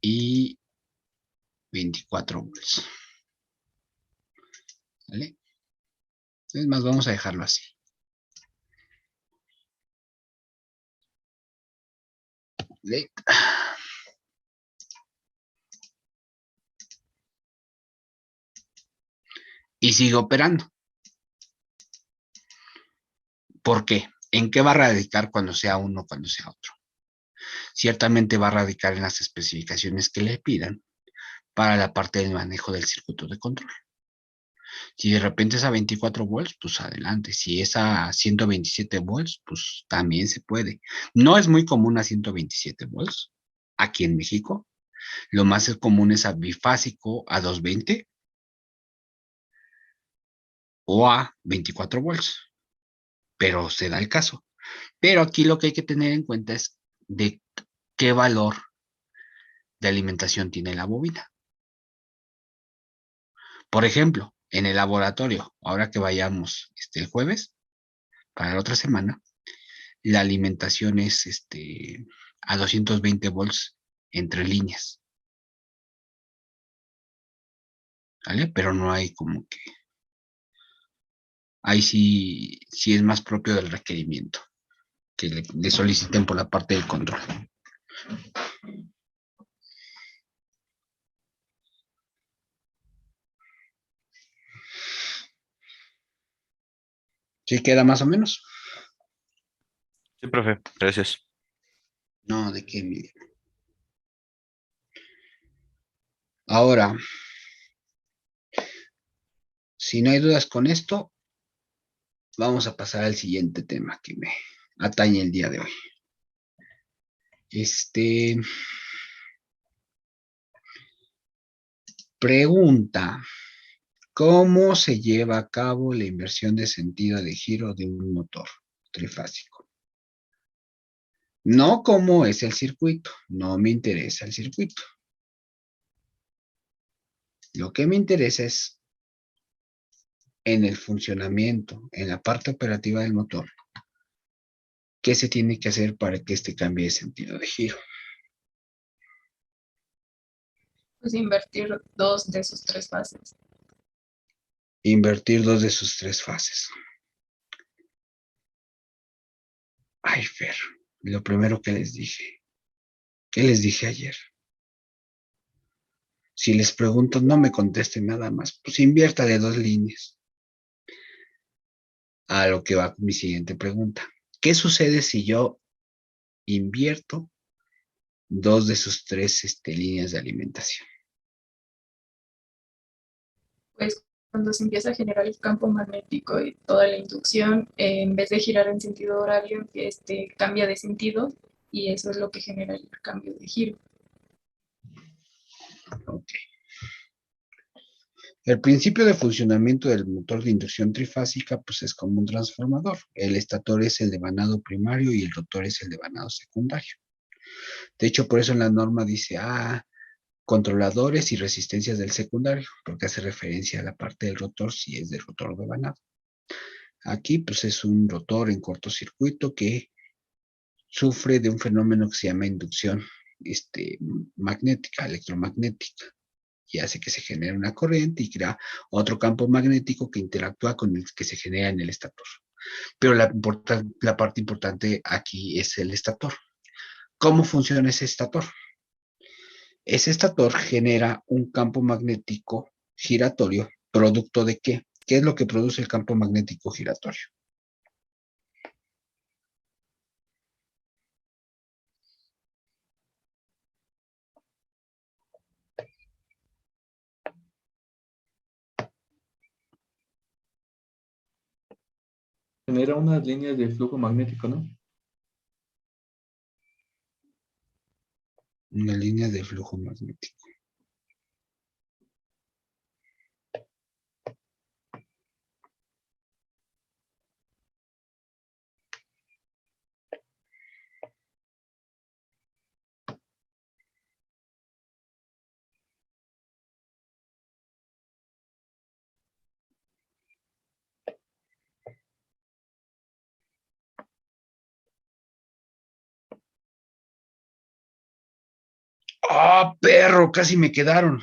y 24 volts. ¿Vale? Es más, vamos a dejarlo así. ¿Vale? Y sigue operando. ¿Por qué? ¿En qué va a radicar cuando sea uno, cuando sea otro? Ciertamente va a radicar en las especificaciones que le pidan para la parte del manejo del circuito de control. Si de repente es a 24 volts, pues adelante. Si es a 127 volts, pues también se puede. No es muy común a 127 volts aquí en México. Lo más común es a bifásico a 220 o a 24 volts. Pero se da el caso. Pero aquí lo que hay que tener en cuenta es de qué valor de alimentación tiene la bobina. Por ejemplo, en el laboratorio, ahora que vayamos el jueves, para la otra semana, la alimentación es a 220 volts entre líneas. ¿Vale? Pero no hay como que... Ahí sí es más propio del requerimiento que le soliciten por la parte del control. ¿Sí queda más o menos? Sí, profe, gracias. No, ¿de qué, Emilio? Ahora, si no hay dudas con esto, vamos a pasar al siguiente tema que me atañe el día de hoy. Pregunta: ¿cómo se lleva a cabo la inversión de sentido de giro de un motor trifásico? No cómo es el circuito, no me interesa el circuito. Lo que me interesa es en el funcionamiento, en la parte operativa del motor, ¿qué se tiene que hacer para que cambie de sentido de giro? Pues invertir 2 de sus 3 fases. Invertir 2 de sus 3 fases. Ay, Fer, lo primero que les dije. ¿Qué les dije ayer? Si les pregunto, no me contesten nada más. Pues inviértale 2 líneas. A lo que va mi siguiente pregunta. ¿Qué sucede si yo invierto 2 de sus 3 líneas de alimentación? Pues cuando se empieza a generar el campo magnético y toda la inducción, en vez de girar en sentido horario, cambia de sentido y eso es lo que genera el cambio de giro. Ok. El principio de funcionamiento del motor de inducción trifásica pues es como un transformador. El estator es el devanado primario y el rotor es el devanado secundario. De hecho, por eso en la norma dice, controladores y resistencias del secundario, porque hace referencia a la parte del rotor si es del rotor devanado. Aquí pues es un rotor en cortocircuito que sufre de un fenómeno que se llama inducción magnética, electromagnética, y hace que se genere una corriente y crea otro campo magnético que interactúa con el que se genera en el estator. Pero la parte importante aquí es el estator. ¿Cómo funciona ese estator? Ese estator genera un campo magnético giratorio, ¿producto de qué? ¿Qué es lo que produce el campo magnético giratorio? Genera unas líneas de flujo magnético, ¿no? Una línea de flujo magnético. ¡Ah, perro! Casi me quedaron.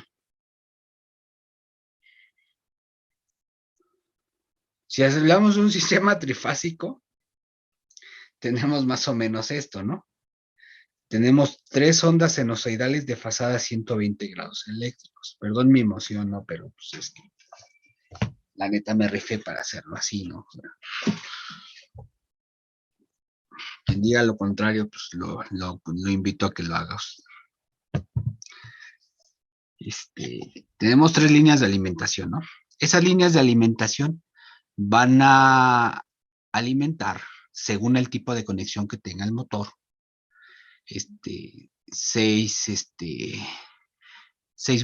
Si hablamos de un sistema trifásico, tenemos más o menos esto, ¿no? Tenemos 3 ondas sinusoidales desfasadas 120 grados eléctricos. Perdón mi emoción, ¿no? Pero pues es que la neta me rifé para hacerlo así, ¿no? Quien diga lo contrario, pues lo invito a que lo hagas. Tenemos 3 líneas de alimentación, ¿no? Esas líneas de alimentación van a alimentar, según el tipo de conexión que tenga el motor, 6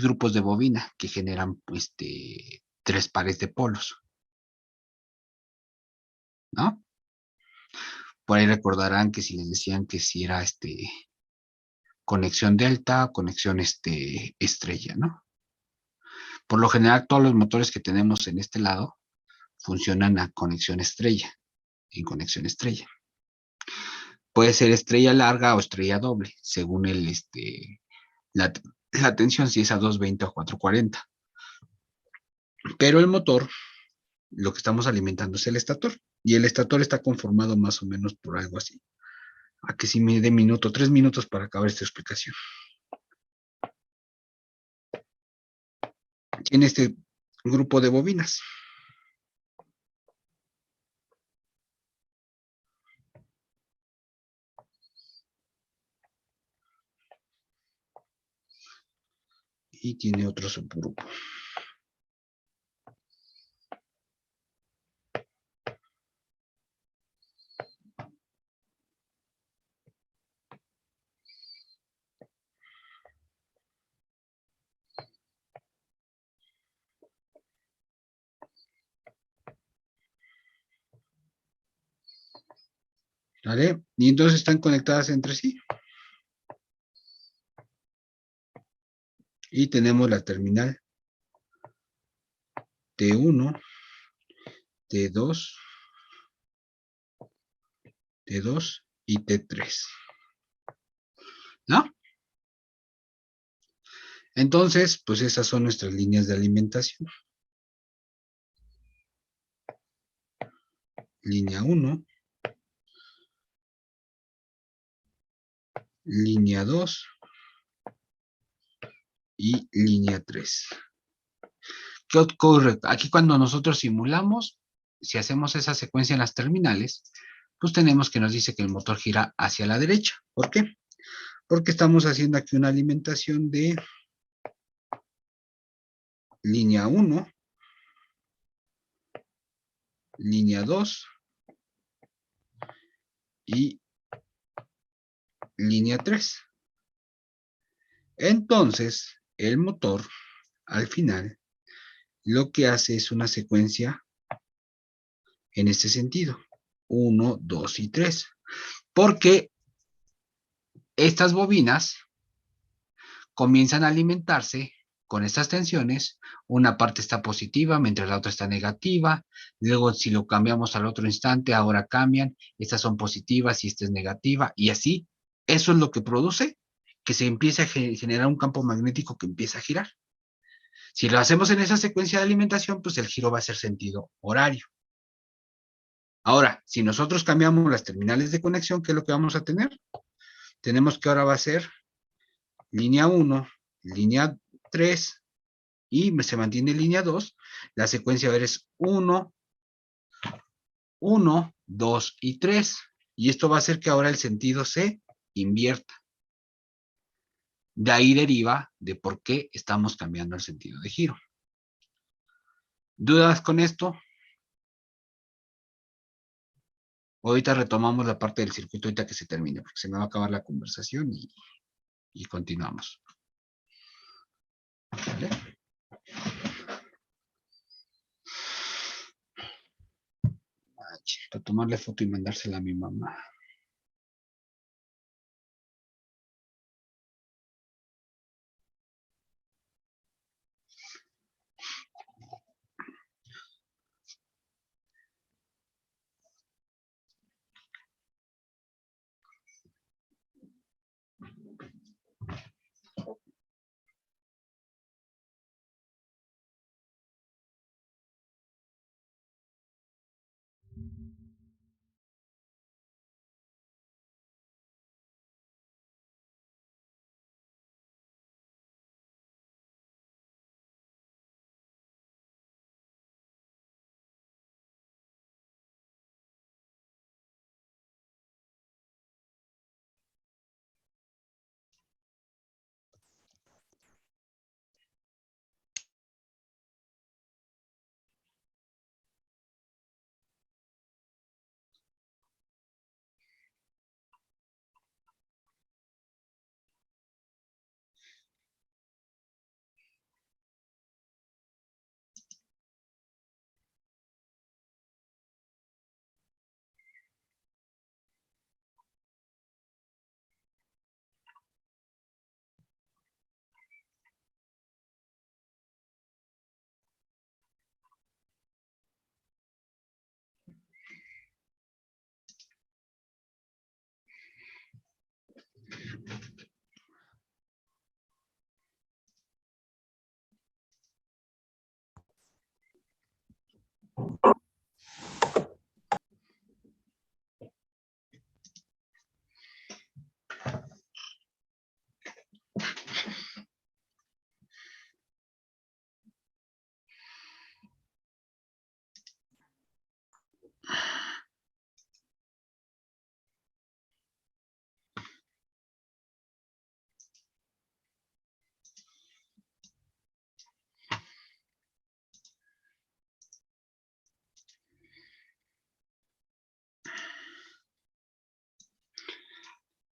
grupos de bobina que generan 3 pares de polos, ¿no? Por ahí recordarán que si les decían que si era conexión delta, conexión estrella, ¿no? Por lo general, todos los motores que tenemos en este lado funcionan a conexión estrella, en conexión estrella. Puede ser estrella larga o estrella doble, según la tensión, si es a 220 o 440. Pero el motor, lo que estamos alimentando es el estator, y el estator está conformado más o menos por algo así. A que si me dé 3 minutos para acabar esta explicación. Tiene este grupo de bobinas. Y tiene otro subgrupo. ¿Vale? Y entonces están conectadas entre sí. Y tenemos la terminal T1, T2, T2 y T3. ¿No? Entonces, pues esas son nuestras líneas de alimentación. Línea 1, línea 2 y línea 3. ¿Qué ocurre? Aquí cuando nosotros simulamos, si hacemos esa secuencia en las terminales, pues tenemos que nos dice que el motor gira hacia la derecha. ¿Por qué? Porque estamos haciendo aquí una alimentación de línea 1, línea 2 y línea 3. Entonces, el motor, al final, lo que hace es una secuencia en este sentido. 1, 2 y 3. Porque estas bobinas comienzan a alimentarse con estas tensiones. Una parte está positiva, mientras la otra está negativa. Luego, si lo cambiamos al otro instante, ahora cambian. Estas son positivas y esta es negativa. Y así, eso es lo que produce que se empiece a generar un campo magnético que empieza a girar. Si lo hacemos en esa secuencia de alimentación, pues el giro va a ser sentido horario. Ahora, si nosotros cambiamos las terminales de conexión, ¿qué es lo que vamos a tener? Tenemos que ahora va a ser línea 1, línea 3 y se mantiene línea 2. La secuencia a ver es 1, 1, 2 y 3. Y esto va a hacer que ahora el sentido se invierta. De ahí deriva de por qué estamos cambiando el sentido de giro. ¿Dudas con esto? Ahorita retomamos la parte del circuito ahorita que se termine, porque se me va a acabar la conversación y continuamos. ¿Vale? Para tomarle foto y mandársela a mi mamá.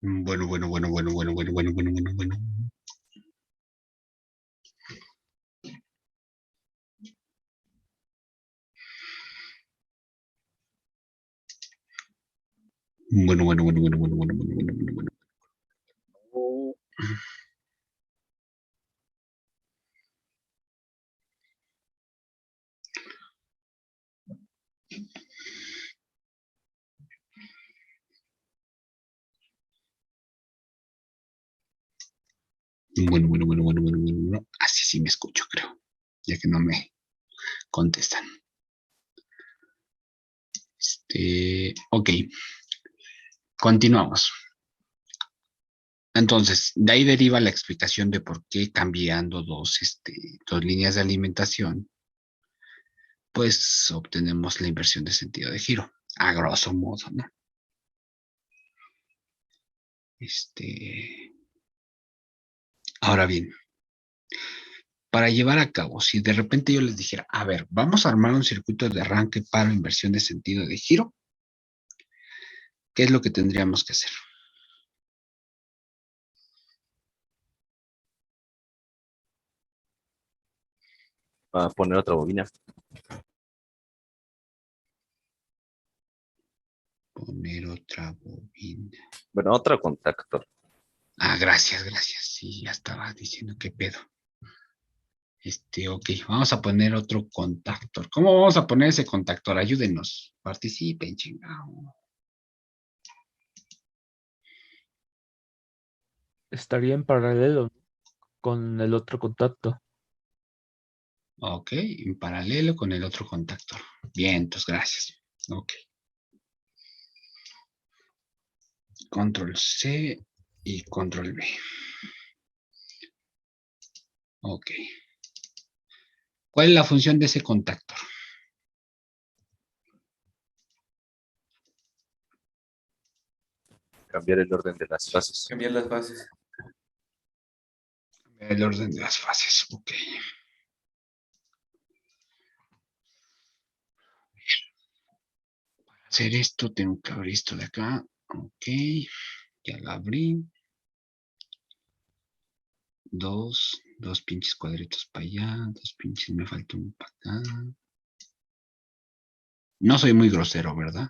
Bueno. Bueno. Bueno. Así sí me escucho, creo. Ya que no me contestan. Ok. Continuamos. Entonces, de ahí deriva la explicación de por qué cambiando dos líneas de alimentación, pues obtenemos la inversión de sentido de giro, a grosso modo, ¿no? Ahora bien, para llevar a cabo, si de repente yo les dijera, a ver, vamos a armar un circuito de arranque, paro, inversión de sentido de giro, ¿qué es lo que tendríamos que hacer? A poner otra bobina. Poner otra bobina. Bueno, otro contactor. Ah, gracias. Sí, ya estaba diciendo qué pedo. Ok, vamos a poner otro contactor. ¿Cómo vamos a poner ese contactor? Ayúdenos. Participen, chingado. Estaría en paralelo con el otro contacto. Ok, en paralelo con el otro contactor. Bien, entonces gracias. Ok. Control C y control V. Ok. ¿Cuál es la función de ese contactor? Cambiar el orden de las fases. Cambiar las fases. El orden de las fases. Ok. Para hacer esto, tengo que abrir esto de acá. Ok. Ya la abrí. Dos pinches cuadritos para allá. Dos pinches, me falta uno para acá. No soy muy grosero, ¿verdad?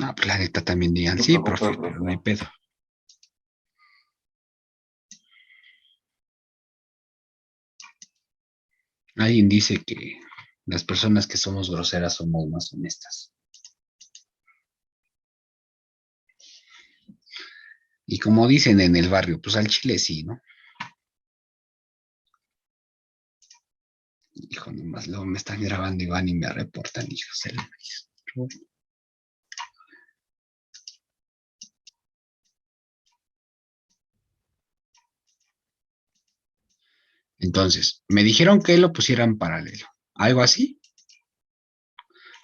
Ah, pues la neta también digan, sí, profe, pero no hay pedo. Alguien dice que las personas que somos groseras somos más honestas. Y como dicen en el barrio, pues al chile sí, ¿no? Hijo, nomás luego me están grabando y van y me reportan, hijos de la maíz. Entonces, me dijeron que lo pusiera en paralelo. ¿Algo así?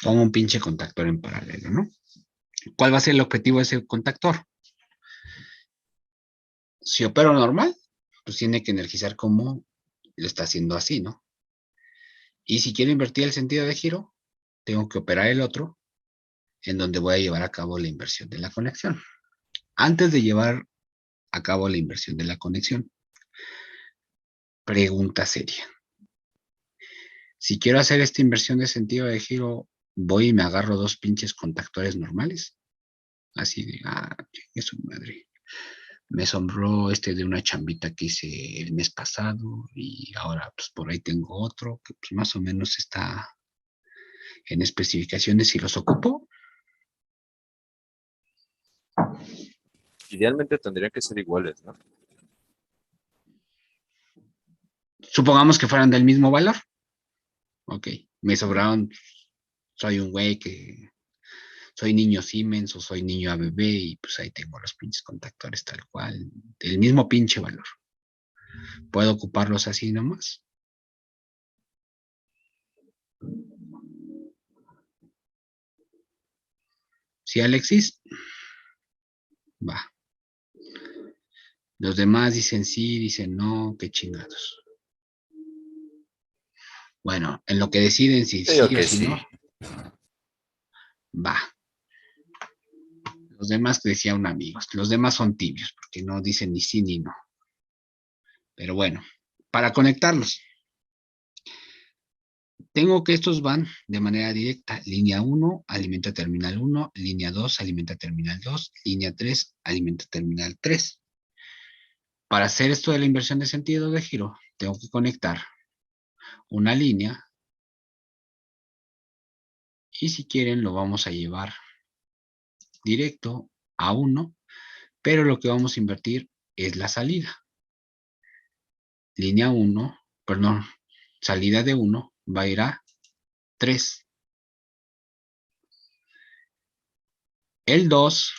Pongo un pinche contactor en paralelo, ¿no? ¿Cuál va a ser el objetivo de ese contactor? Si opero normal, pues tiene que energizar como lo está haciendo así, ¿no? Y si quiero invertir el sentido de giro, tengo que operar el otro, en donde voy a llevar a cabo la inversión de la conexión. Antes de llevar a cabo la inversión de la conexión, pregunta seria. Si quiero hacer esta inversión de sentido de giro, voy y me agarro dos pinches contactores normales. Así de, es su madre. Me asombró de una chambita que hice el mes pasado y ahora pues por ahí tengo otro que pues más o menos está en especificaciones y los ocupo. Idealmente tendrían que ser iguales, ¿no? Supongamos que fueran del mismo valor. Ok, me sobraron, soy un güey que soy niño Siemens o soy niño ABB y pues ahí tengo los pinches contactores tal cual, del mismo pinche valor. ¿Puedo ocuparlos así nomás? ¿Sí, Alexis? Va. Los demás dicen sí, dicen no, qué chingados. Bueno, en lo que deciden si sí o si no, va. Los demás decía un amigo, los demás son tibios, porque no dicen ni sí ni no. Pero bueno, para conectarlos, tengo que estos van de manera directa. Línea 1 alimenta terminal 1, línea 2 alimenta terminal 2, línea 3 alimenta terminal 3. Para hacer esto de la inversión de sentido de giro, tengo que conectar una línea y si quieren lo vamos a llevar directo a 1, pero lo que vamos a invertir es la salida. Línea 1, perdón, salida de 1 va a ir a 3. El 2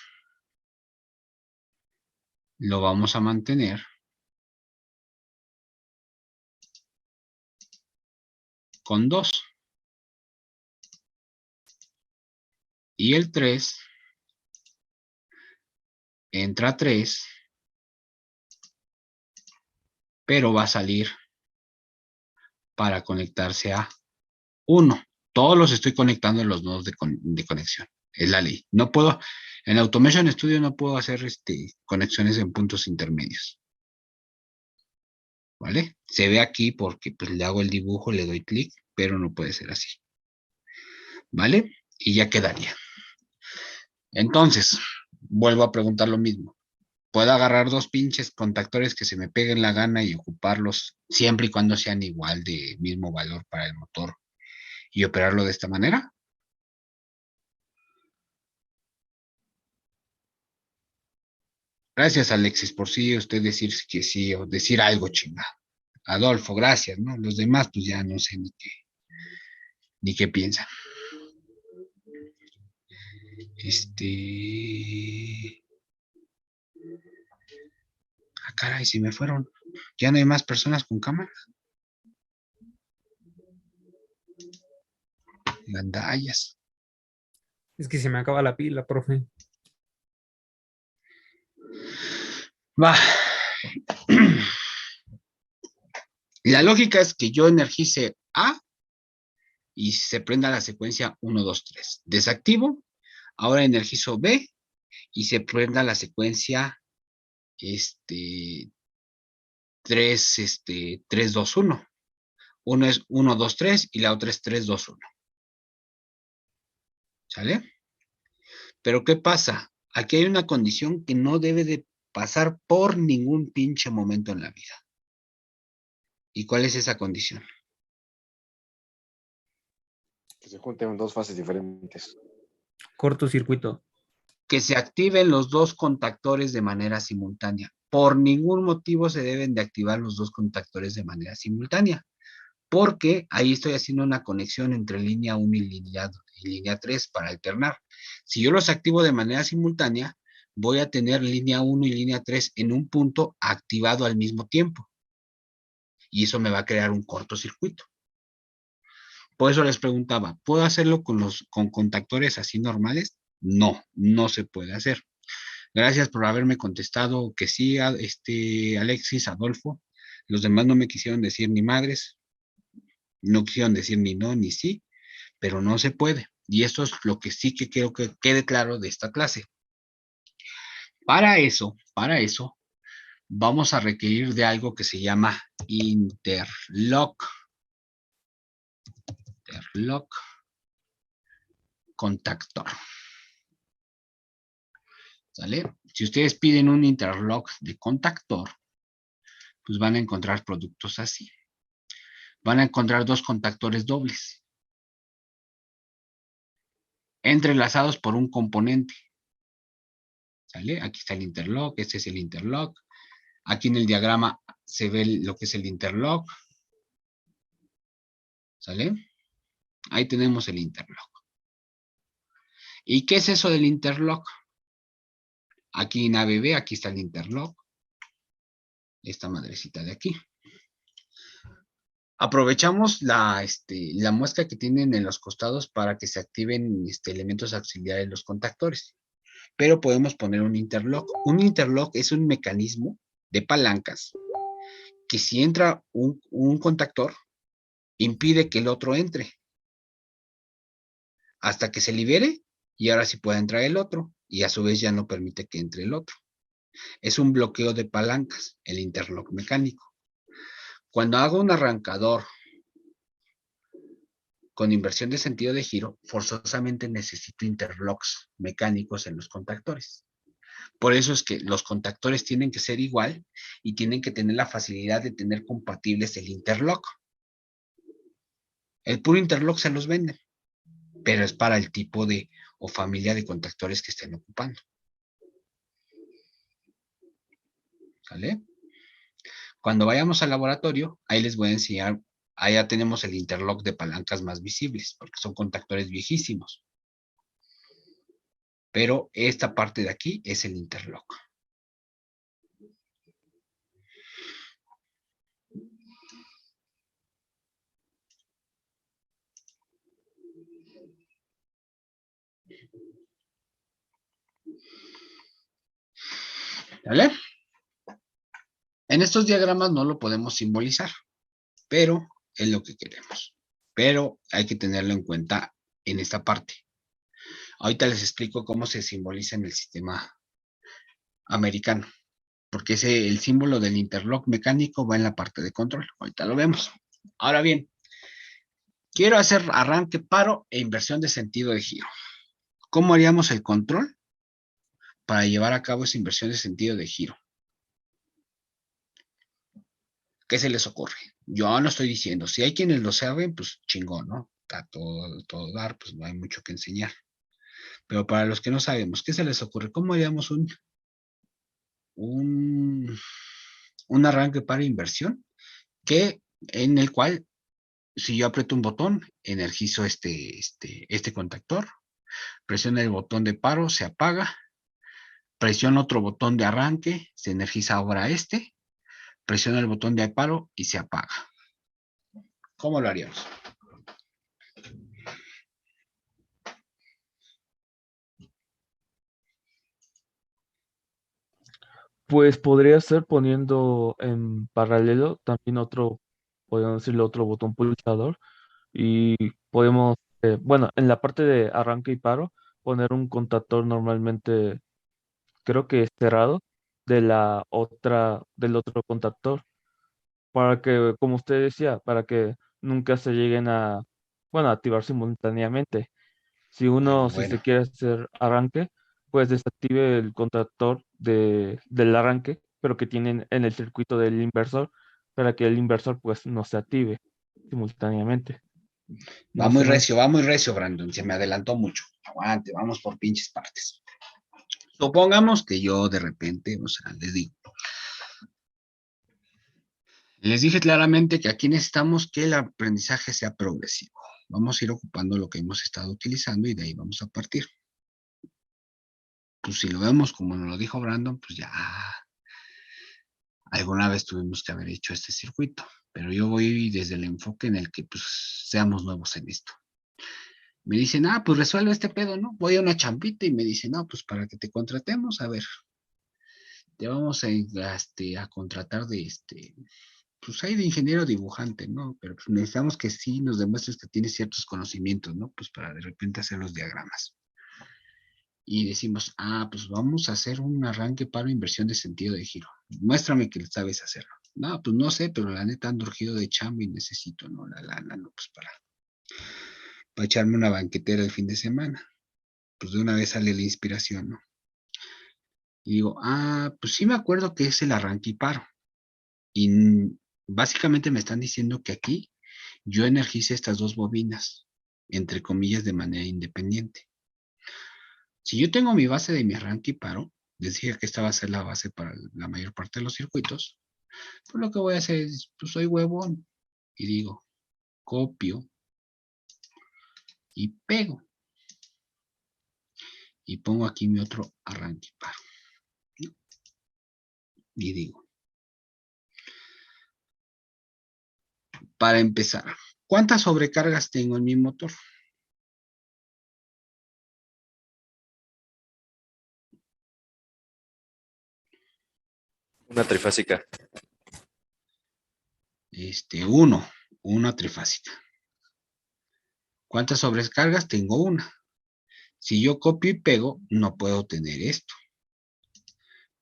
lo vamos a mantener con 2. Y el 3 entra 3, pero va a salir para conectarse a 1. Todos los estoy conectando en los nodos de conexión. Es la ley. No puedo, en Automation Studio no puedo hacer conexiones en puntos intermedios. ¿Vale? Se ve aquí porque pues, le hago el dibujo, le doy clic, pero no puede ser así. ¿Vale? Y ya quedaría. Entonces, vuelvo a preguntar lo mismo. ¿Puedo agarrar 2 pinches contactores que se me peguen la gana y ocuparlos siempre y cuando sean igual de mismo valor para el motor y operarlo de esta manera? Gracias, Alexis, por sí usted decir que sí o decir algo chingado. Adolfo, gracias, ¿no? Los demás, pues ya no sé ni qué piensan. Ah, caray, si me fueron. ¿Ya no hay más personas con cámara? Gandallas. Es que se me acaba la pila, profe. Va. La lógica es que yo energice A y se prenda la secuencia 1, 2, 3. Desactivo. Ahora energizo B y se prenda la secuencia 3, 3, 2, 1. Uno es 1, 2, 3 y la otra es 3, 2, 1. ¿Sale? Pero ¿qué pasa? Aquí hay una condición que no debe de pasar por ningún pinche momento en la vida. ¿Y cuál es esa condición? Que se junten en 2 fases diferentes. Cortocircuito. Que se activen los 2 contactores de manera simultánea. Por ningún motivo se deben de activar los 2 contactores de manera simultánea. Porque ahí estoy haciendo una conexión entre línea 1 y línea 3 para alternar. Si yo los activo de manera simultánea, voy a tener línea 1 y línea 3 en un punto activado al mismo tiempo. Y eso me va a crear un cortocircuito. Por eso les preguntaba, ¿puedo hacerlo con contactores así normales? No, no se puede hacer. Gracias por haberme contestado que sí, Alexis, Adolfo. Los demás no me quisieron decir ni madres, no quisieron decir ni no, ni sí, pero no se puede. Y esto es lo que sí que quiero que quede claro de esta clase. Para eso, vamos a requerir de algo que se llama interlock. Interlock contactor. ¿Sale? Si ustedes piden un interlock de contactor, pues van a encontrar productos así. Van a encontrar 2 contactores dobles, entrelazados por un componente. ¿Sale? Aquí está el interlock, este es el interlock. Aquí en el diagrama se ve lo que es el interlock. ¿Sale? Ahí tenemos el interlock. ¿Y qué es eso del interlock? Aquí en ABB, aquí está el interlock. Esta madrecita de aquí. Aprovechamos la muestra que tienen en los costados para que se activen elementos auxiliares de los contactores. Pero podemos poner un interlock. Un interlock es un mecanismo de palancas que si entra un contactor, impide que el otro entre. Hasta que se libere y ahora sí puede entrar el otro. Y a su vez ya no permite que entre el otro. Es un bloqueo de palancas, el interlock mecánico. Cuando hago un arrancador con inversión de sentido de giro, forzosamente necesito interlocks mecánicos en los contactores. Por eso es que los contactores tienen que ser igual y tienen que tener la facilidad de tener compatibles el interlock. El puro interlock se los venden, pero es para el tipo de o familia de contactores que estén ocupando. ¿Sale? Cuando vayamos al laboratorio, ahí les voy a enseñar, allá tenemos el interlock de palancas más visibles, porque son contactores viejísimos. Pero esta parte de aquí es el interlock. ¿Vale? En estos diagramas no lo podemos simbolizar, pero es lo que queremos. Pero hay que tenerlo en cuenta en esta parte. Ahorita les explico cómo se simboliza en el sistema americano, porque el símbolo del interlock mecánico va en la parte de control. Ahorita lo vemos. Ahora bien, quiero hacer arranque, paro e inversión de sentido de giro. ¿Cómo haríamos el control para llevar a cabo esa inversión de sentido de giro? ¿Qué se les ocurre? Yo no estoy diciendo, si hay quienes lo saben, pues chingón, ¿no? Está todo dar, pues no hay mucho que enseñar. Pero para los que no sabemos, ¿qué se les ocurre? ¿Cómo haríamos un arranque para inversión? En el cual, si yo aprieto un botón, energizo este contactor, presiono el botón de paro, se apaga, presiono otro botón de arranque, se energiza ahora presiono el botón de paro y se apaga. ¿Cómo lo haríamos? Pues podría ser poniendo en paralelo también otro, podríamos decirle otro botón pulsador y podemos, bueno, en la parte de arranque y paro, poner un contactor normalmente, creo que cerrado, del otro contactor, para que, como usted decía, para que nunca se lleguen a, bueno, a activar simultáneamente. Si Bueno. se quiere hacer arranque, pues desactive el contactor del arranque, pero que tienen en el circuito del inversor, para que el inversor pues no se active simultáneamente. Va muy recio, Brandon. Se me adelantó mucho. Aguante, vamos por pinches partes. Supongamos que yo de repente, o sea, les dije claramente que aquí necesitamos que el aprendizaje sea progresivo. Vamos a ir ocupando lo que hemos estado utilizando y de ahí vamos a partir. Pues si lo vemos como nos lo dijo Brandon, pues ya alguna vez tuvimos que haber hecho este circuito. Pero yo voy desde el enfoque en el que pues seamos nuevos en esto. Me dicen, pues resuelve este pedo, ¿no? Voy a una champita y me dicen, no, pues para que te contratemos, a ver, te vamos a contratar pues hay de ingeniero dibujante, ¿no? Pero pues necesitamos que sí nos demuestres que tienes ciertos conocimientos, ¿no? Pues para de repente hacer los diagramas. Y decimos, pues vamos a hacer un arranque para inversión de sentido de giro. Muéstrame que sabes hacerlo. No, pues no sé, pero la neta ando urgido de chamba y necesito, ¿no? La lana, ¿no? Pues para echarme una banquetera el fin de semana. Pues de una vez sale la inspiración, ¿no? Y digo, pues sí me acuerdo que es el arranque y paro. Y básicamente me están diciendo que aquí yo energice estas dos bobinas, entre comillas, de manera independiente. Si yo tengo mi base de mi arranque y paro, les dije que esta va a ser la base para la mayor parte de los circuitos, pues lo que voy a hacer es, pues soy huevón, y digo, copio y pego. Y pongo aquí mi otro arranque y paro. Y digo, para empezar, ¿cuántas sobrecargas tengo en mi motor? Una trifásica. Una trifásica. ¿Cuántas sobrecargas? Tengo una. Si yo copio y pego, no puedo tener esto.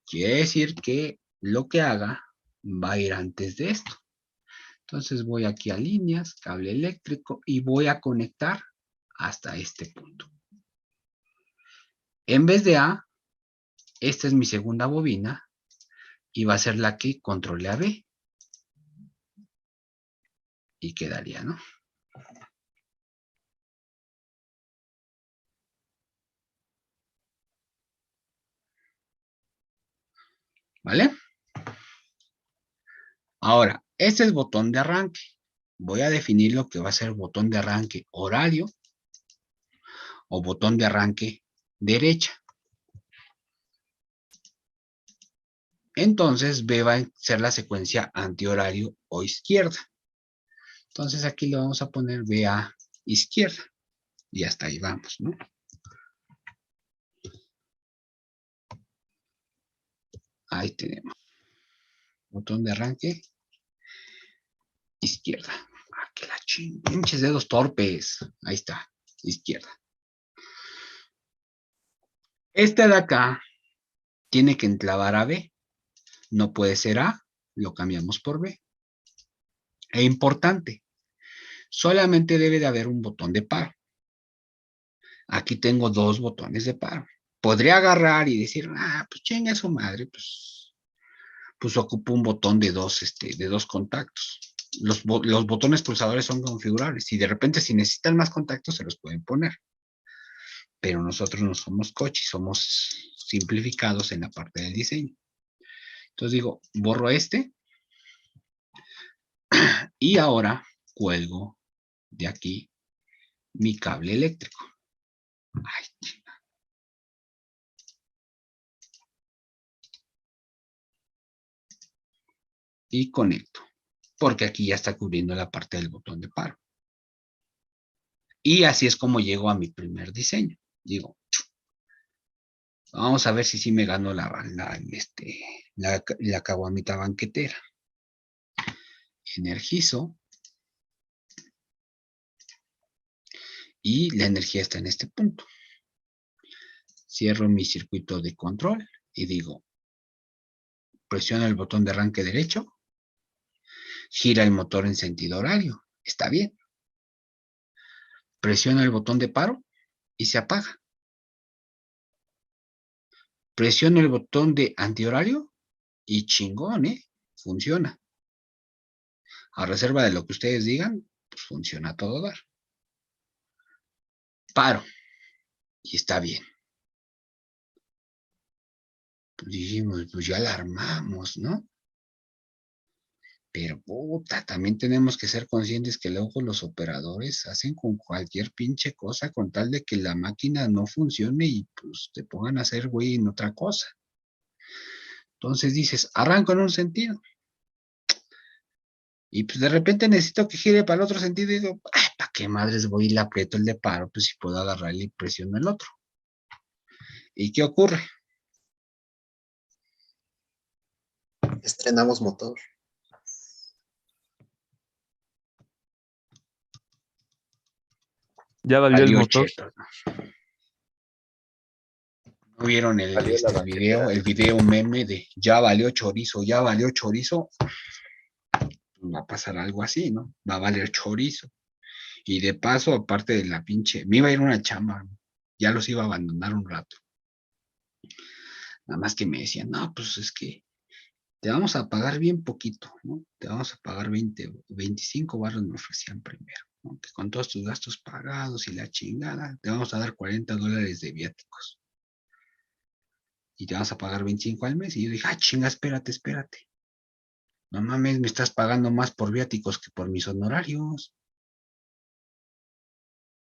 Quiere decir que lo que haga va a ir antes de esto. Entonces voy aquí a líneas, cable eléctrico y voy a conectar hasta este punto. En vez de A, esta es mi segunda bobina y va a ser la que controle a B. Y quedaría, ¿no? ¿Vale? Ahora, este es botón de arranque. Voy a definir lo que va a ser botón de arranque horario o botón de arranque derecha. Entonces, B va a ser la secuencia antihorario o izquierda. Entonces, aquí le vamos a poner B a izquierda. Y hasta ahí vamos, ¿no? Ahí tenemos. Botón de arranque. Izquierda. Ah, que la pinches dedos torpes. Ahí está. Izquierda. Este de acá tiene que enclavar a B. No puede ser A. Lo cambiamos por B. E importante. Solamente debe de haber un botón de paro. Aquí tengo dos botones de paro. Podría agarrar y decir, pues chinga su madre, pues ocupo un botón de dos contactos. Los botones pulsadores son configurables y de repente si necesitan más contactos se los pueden poner. Pero nosotros no somos coches, somos simplificados en la parte del diseño. Entonces digo, borro este y ahora cuelgo de aquí mi cable eléctrico. Ay, y conecto, porque aquí ya está cubriendo la parte del botón de paro. Y así es como llego a mi primer diseño. Digo, vamos a ver si sí me gano la caguamita banquetera. Energizo. Y la energía está en este punto. Cierro mi circuito de control y digo, presiono el botón de arranque derecho, gira el motor en sentido horario, está bien. Presiono el botón de paro y se apaga. Presiono el botón de antihorario y chingón, funciona. A reserva de lo que ustedes digan, pues funciona a todo dar. Paro y está bien. Pues dijimos, pues ya la armamos, ¿no? Pero puta, también tenemos que ser conscientes que luego los operadores hacen con cualquier pinche cosa con tal de que la máquina no funcione y pues te pongan a hacer güey en otra cosa. Entonces dices, arranco en un sentido. Y pues de repente necesito que gire para el otro sentido y digo, ¿para qué madres voy y le aprieto el de paro? Pues si puedo agarrarle y presiono el otro. ¿Y qué ocurre? Estrenamos motor. Ya valió el motor. Cheto, ¿no? ¿No vieron el video meme de ya valió chorizo, ya valió chorizo? Va a pasar algo así, ¿no? Va a valer chorizo. Y de paso, aparte de la pinche, me iba a ir a una chamba, ya los iba a abandonar un rato. Nada más que me decían, no, pues es que te vamos a pagar bien poquito, ¿no? Te vamos a pagar 25 barras me ofrecían primero, ¿no? Que con todos tus gastos pagados y la chingada, te vamos a dar $40 de viáticos. Y te vamos a pagar 25 al mes. Y yo dije, chinga, espérate. No mames, me estás pagando más por viáticos que por mis honorarios.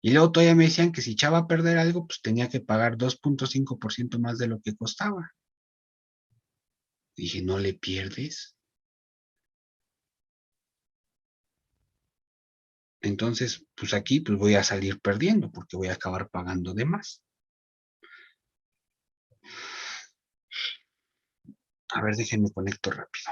Y luego todavía me decían que si echaba a perder algo, pues tenía que pagar 2.5% más de lo que costaba. Dije, ¿no le pierdes? Entonces, pues aquí pues voy a salir perdiendo porque voy a acabar pagando de más. A ver, déjenme conecto rápido.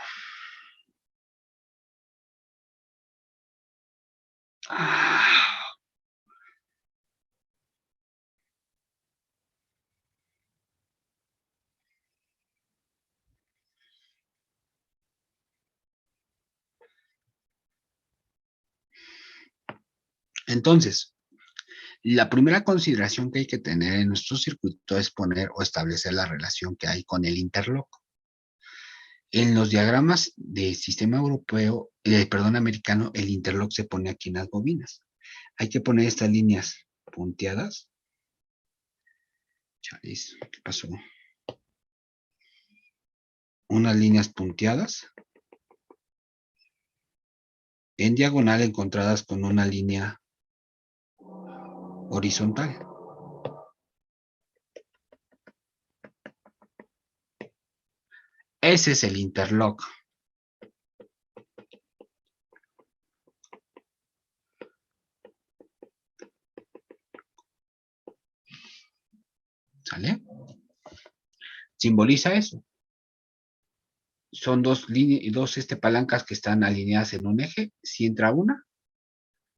Entonces, la primera consideración que hay que tener en nuestro circuito es poner o establecer la relación que hay con el interlock. En los diagramas del sistema europeo, americano, el interlock se pone aquí en las bobinas. Hay que poner estas líneas punteadas. Chales, ¿qué pasó? Unas líneas punteadas en diagonal encontradas con una línea horizontal. Ese es el interlock. ¿Sale? Simboliza eso. son dos palancas que están alineadas en un eje. Si entra una,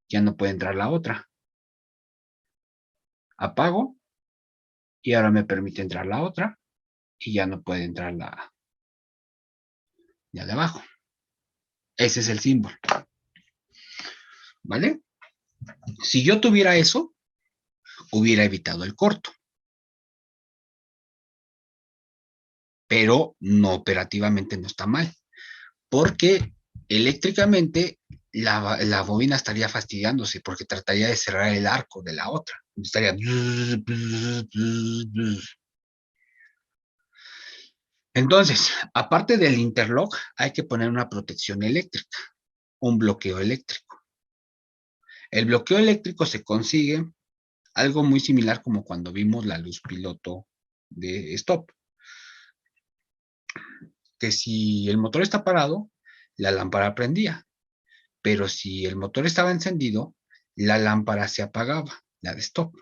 ya no puede entrar la otra. Apago y ahora me permite entrar la otra y ya no puede entrar la de abajo. Ese es el símbolo. ¿Vale? Si yo tuviera eso, hubiera evitado el corto. Pero no, operativamente no está mal. Porque eléctricamente la bobina estaría fastidiándose porque trataría de cerrar el arco de la otra. Estaría... Entonces, aparte del interlock, hay que poner una protección eléctrica, un bloqueo eléctrico. El bloqueo eléctrico se consigue algo muy similar como cuando vimos la luz piloto de stop. Que si el motor está parado, la lámpara prendía. Pero si el motor estaba encendido, la lámpara se apagaba, la de stop.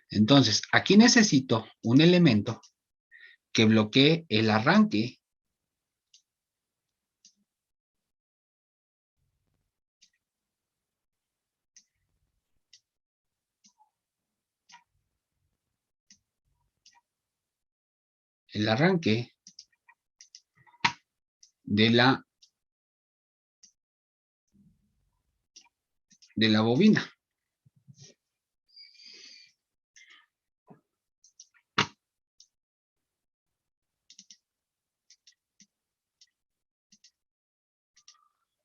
Entonces, aquí necesito un elemento que bloquee el arranque de la bobina.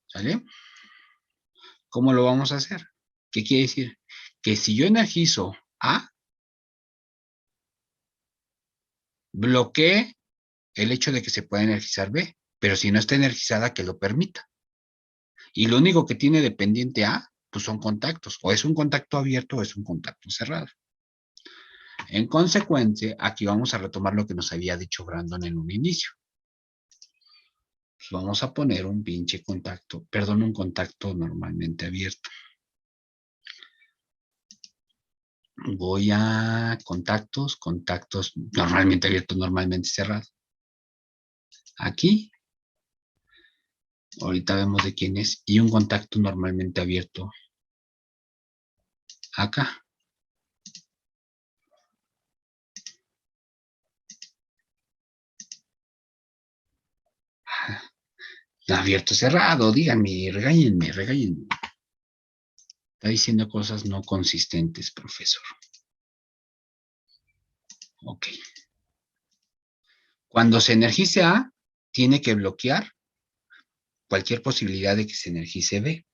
¿Sale? ¿Cómo lo vamos a hacer? ¿Qué quiere decir? Que si yo energizo A, bloquee el hecho de que se pueda energizar B, pero si no está energizada, que lo permita. Y lo único que tiene dependiente A, pues son contactos. O es un contacto abierto o es un contacto cerrado. En consecuencia, aquí vamos a retomar lo que nos había dicho Brandon en un inicio. Pues vamos a poner un pinche contacto, perdón, un contacto normalmente abierto. Voy a contactos normalmente abiertos, normalmente cerrados. Aquí. Ahorita vemos de quién es. Y un contacto normalmente abierto acá. Abierto, cerrado, díganme, regáñenme. Está diciendo cosas no consistentes, profesor. Ok. Cuando se energice A, tiene que bloquear cualquier posibilidad de que se energice B.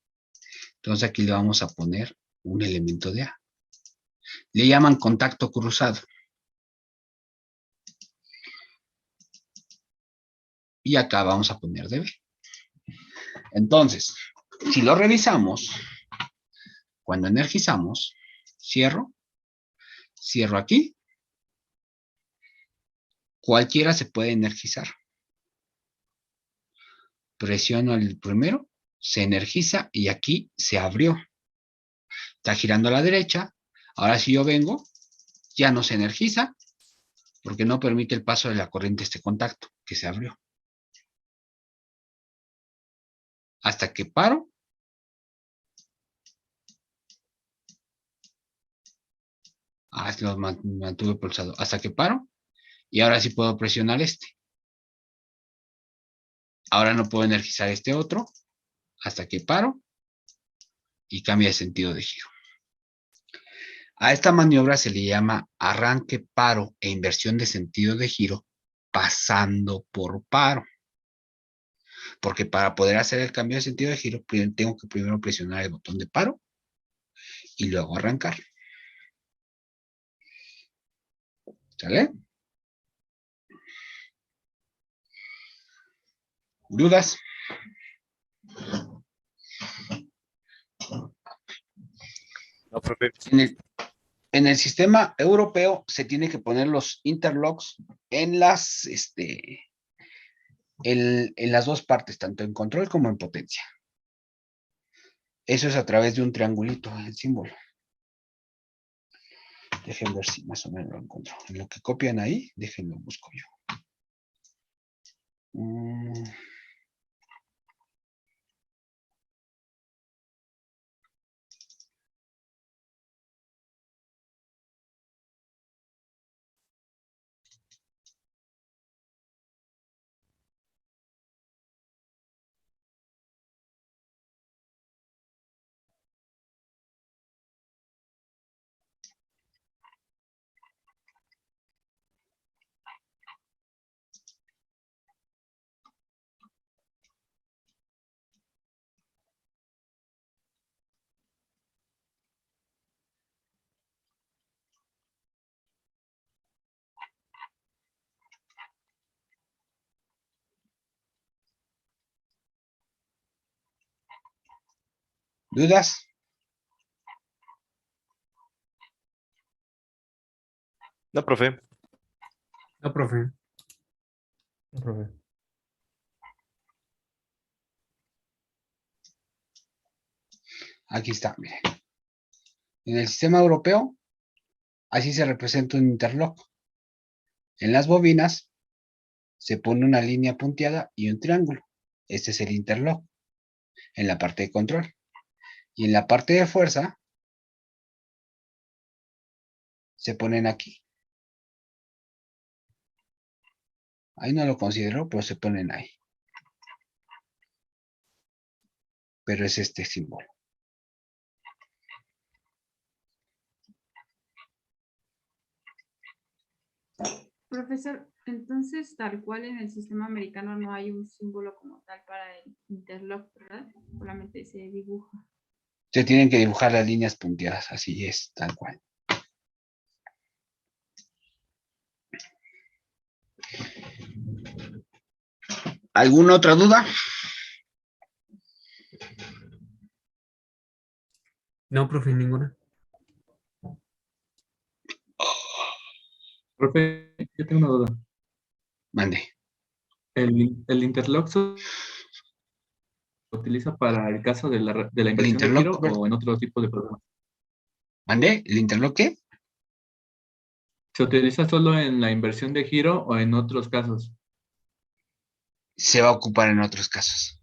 Entonces aquí le vamos a poner un elemento de A. Le llaman contacto cruzado. Y acá vamos a poner de B. Entonces, si lo revisamos, cuando energizamos, cierro aquí, cualquiera se puede energizar. Presiono el primero, se energiza y aquí se abrió. Está girando a la derecha. Ahora si yo vengo, ya no se energiza porque no permite el paso de la corriente a este contacto que se abrió. Hasta que paro. Lo mantuve pulsado. Hasta que paro. Y ahora sí puedo presionar este. Ahora no puedo energizar este otro. Hasta que paro. Y cambia de sentido de giro. A esta maniobra se le llama arranque, paro e inversión de sentido de giro pasando por paro. Porque para poder hacer el cambio de sentido de giro, tengo que primero presionar el botón de paro y luego arrancar. ¿Sale? ¿Dudas? No, profe. En el sistema europeo se tiene que poner los interlocks en las dos partes, tanto en control como en potencia. Eso es a través de un triangulito, el símbolo. Déjenme ver si más o menos lo encuentro. En lo que copian ahí, déjenlo busco yo. Mm, ¿Dudas? No, profe. No, profe. No, profe. Aquí está, mire. En el sistema europeo, así se representa un interlock. En las bobinas se pone una línea punteada y un triángulo. Este es el interlock en la parte de control. Y en la parte de fuerza se ponen aquí. Ahí no lo considero, pero se ponen ahí. Pero es este símbolo. Profesor, entonces tal cual en el sistema americano no hay un símbolo como tal para el interlock, ¿verdad? Solamente se dibuja. Se tienen que dibujar las líneas punteadas, así es, tal cual. ¿Alguna otra duda? No, profe, ninguna. Profe, yo tengo una duda. Mande. ¿El interlock se utiliza para el caso de la inversión de interlock, giro o en otro tipo de problemas? ¿Mande? ¿El interlock qué? ¿Se utiliza solo en la inversión de giro o en otros casos? Se va a ocupar en otros casos.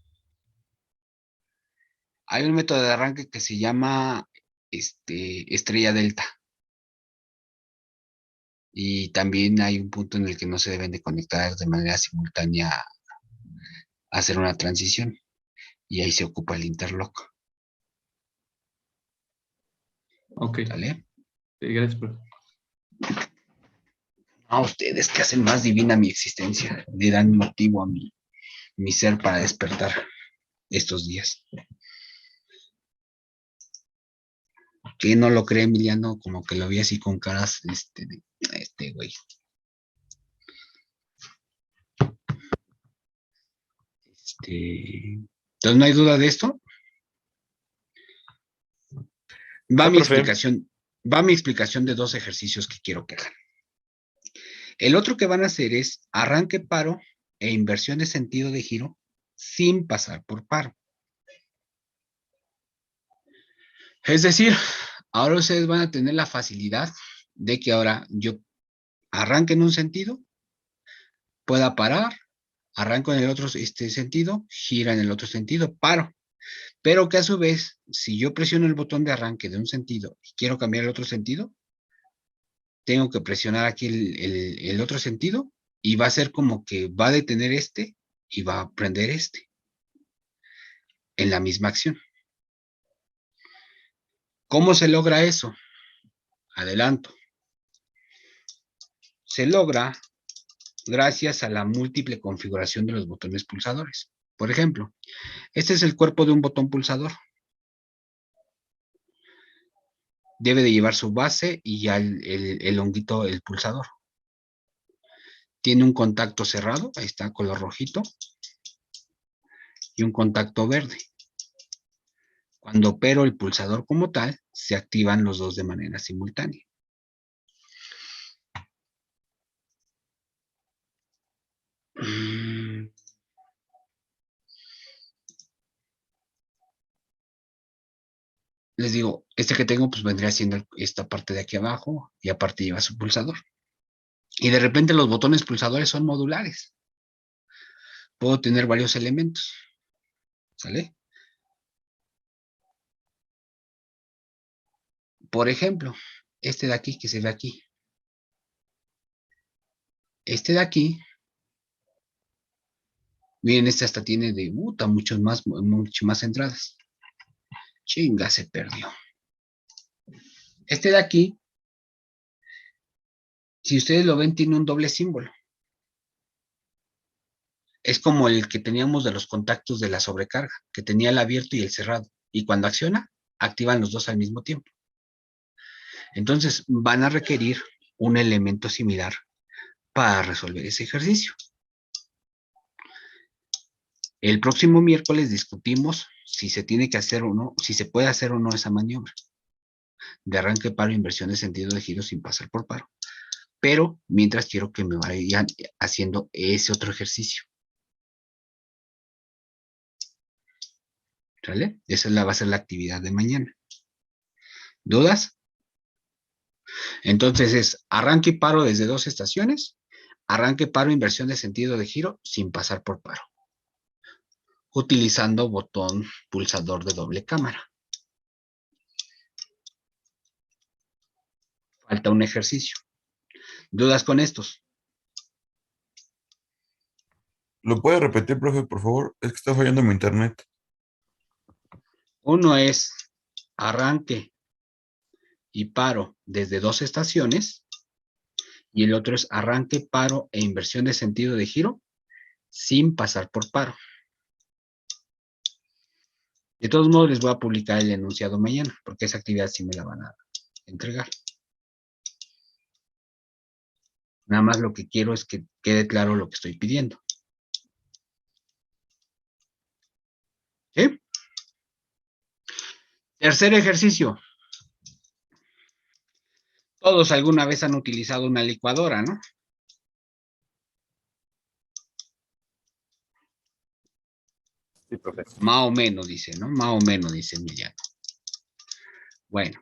Hay un método de arranque que se llama estrella delta. Y también hay un punto en el que no se deben de conectar de manera simultánea a hacer una transición. Y ahí se ocupa el interlock. Ok. ¿Vale? Sí, gracias, profe. A ustedes que hacen más divina mi existencia. Le dan motivo a mi ser para despertar estos días. Que no lo cree Emiliano, como que lo vi así con caras güey. Entonces, ¿no hay duda de esto? Va No, mi profe. explicación. Va mi explicación de dos ejercicios que quiero que hagan. El otro que van a hacer es arranque paro e inversión de sentido de giro sin pasar por paro. Es decir, ahora ustedes van a tener la facilidad de que ahora yo arranque en un sentido, pueda parar, arranco en el otro sentido, gira en el otro sentido, paro. Pero que a su vez, si yo presiono el botón de arranque de un sentido y quiero cambiar el otro sentido, tengo que presionar aquí el otro sentido y va a ser como que va a detener este y va a prender este en la misma acción. ¿Cómo se logra eso? Adelanto. Se logra gracias a la múltiple configuración de los botones pulsadores. Por ejemplo, este es el cuerpo de un botón pulsador. Debe de llevar su base y ya el honguito, el pulsador. Tiene un contacto cerrado, ahí está, color rojito, y un contacto verde. Cuando opero el pulsador como tal, se activan los dos de manera simultánea. Les digo, este que tengo pues vendría siendo esta parte de aquí abajo y aparte lleva su pulsador. Y de repente los botones pulsadores son modulares. puedo tener varios elementos. ¿Sale? Por ejemplo, este de aquí que se ve aquí. Este de aquí, miren, este hasta tiene de mucho más entradas. Chinga, se perdió. Este de aquí, si ustedes lo ven, tiene un doble símbolo. Es como el que teníamos de los contactos de la sobrecarga, que tenía el abierto y el cerrado. Y cuando acciona, activan los dos al mismo tiempo. Entonces, van a requerir un elemento similar para resolver ese ejercicio. El próximo miércoles discutimos si se tiene que hacer o no, si se puede hacer o no esa maniobra de arranque, paro, inversión de sentido de giro sin pasar por paro. Pero mientras quiero que me vayan haciendo ese otro ejercicio. ¿Sale? Esa va a ser la actividad de mañana. ¿Dudas? Entonces es arranque y paro desde 2 estaciones, arranque, paro, inversión de sentido de giro sin pasar por paro, utilizando botón pulsador de doble cámara. Falta un ejercicio. ¿Dudas con estos? ¿Lo puede repetir, profe, por favor? Es que está fallando mi internet. Uno es arranque y paro desde 2 estaciones, y el otro es arranque, paro e inversión de sentido de giro sin pasar por paro. De todos modos, les voy a publicar el enunciado mañana, porque esa actividad sí me la van a entregar. Nada más lo que quiero es que quede claro lo que estoy pidiendo. ¿Sí? Tercer ejercicio. Todos alguna vez han utilizado una licuadora, ¿no? Sí, profe. Más o menos, dice, ¿no? Más o menos, dice Emiliano. Bueno.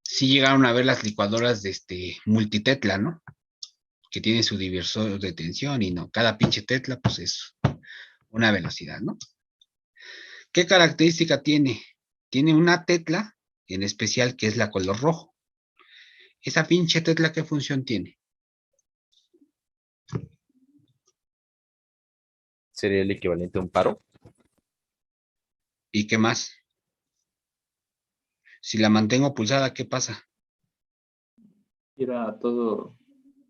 Sí llegaron a ver las licuadoras de multitetla, ¿no? Que tiene su divisor de tensión y no. Cada pinche tetla, pues es una velocidad, ¿no? ¿Qué característica tiene? Tiene una tetla en especial que es la color rojo. ¿Esa pinche tetla qué función tiene? ¿Sería el equivalente a un paro? ¿Y qué más? Si la mantengo pulsada, ¿qué pasa? Gira todo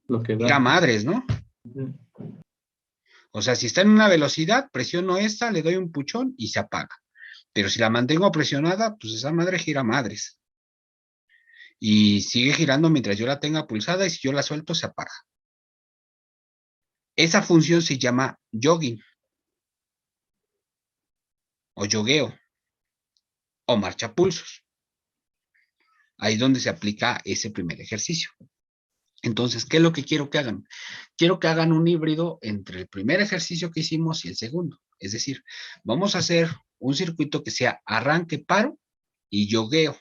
lo que Gira da. madres, ¿no? Ujú. O sea, si está en una velocidad, presiono esta, le doy un puchón y se apaga. Pero si la mantengo presionada, pues esa madre gira madres. Y sigue girando mientras yo la tenga pulsada, y si yo la suelto, se apaga. Esa función se llama jogging, o yogueo, o marchapulsos. Ahí es donde se aplica ese primer ejercicio. Entonces, ¿qué es lo que quiero que hagan? Quiero que hagan un híbrido entre el primer ejercicio que hicimos y el segundo. Es decir, vamos a hacer un circuito que sea arranque, paro y yogueo.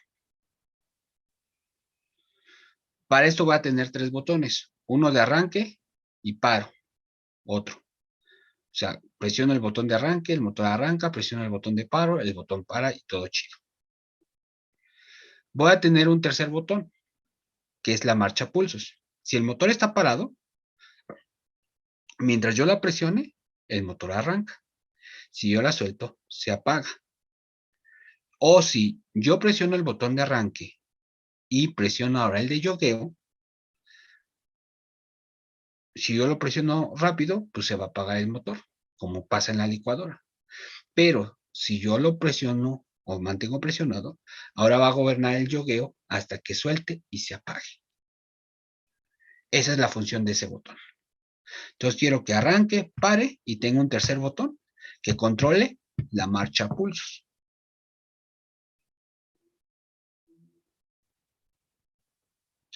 Para esto va a tener 3 botones. Uno de arranque y paro. Otro. O sea, presiono el botón de arranque, el motor arranca, presiono el botón de paro, el botón para y todo chido. Voy a tener un tercer botón, que es la marcha pulsos. Si el motor está parado, mientras yo la presione, el motor arranca. Si yo la suelto, se apaga. O si yo presiono el botón de arranque y presiono ahora el de yogueo, si yo lo presiono rápido, pues se va a apagar el motor, como pasa en la licuadora. Pero si yo lo presiono o mantengo presionado, ahora va a gobernar el yogueo hasta que suelte y se apague. Esa es la función de ese botón. Entonces quiero que arranque, pare y tenga un tercer botón que controle la marcha a pulsos.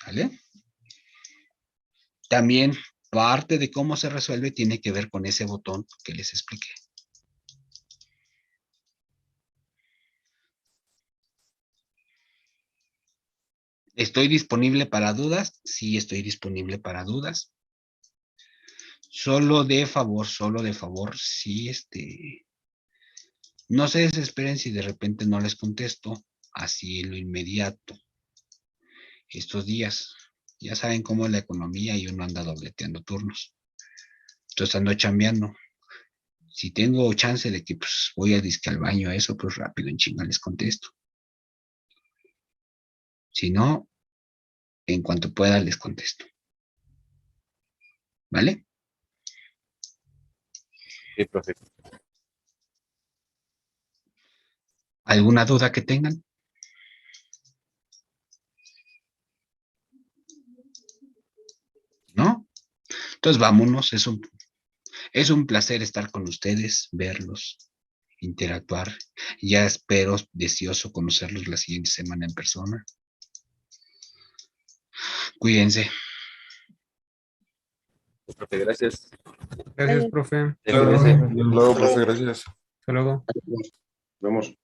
¿Vale? También parte de cómo se resuelve tiene que ver con ese botón que les expliqué. ¿Estoy disponible para dudas? Sí, estoy disponible para dudas. Solo de favor, sí, no se desesperen si de repente no les contesto así en lo inmediato. Estos días, ya saben cómo es la economía y uno anda dobleteando turnos. Entonces ando chambeando. Si tengo chance de que pues, voy a disque al baño, eso, pues rápido en chinga les contesto. Si no, en cuanto pueda les contesto. ¿Vale? Sí, profe. ¿Alguna duda que tengan? ¿No? Entonces vámonos, es un placer estar con ustedes, verlos, interactuar. Ya espero, deseoso conocerlos la siguiente semana en persona. Cuídense. Profe, gracias. Gracias, profe. Luego, profe, gracias. Hasta luego. Vemos.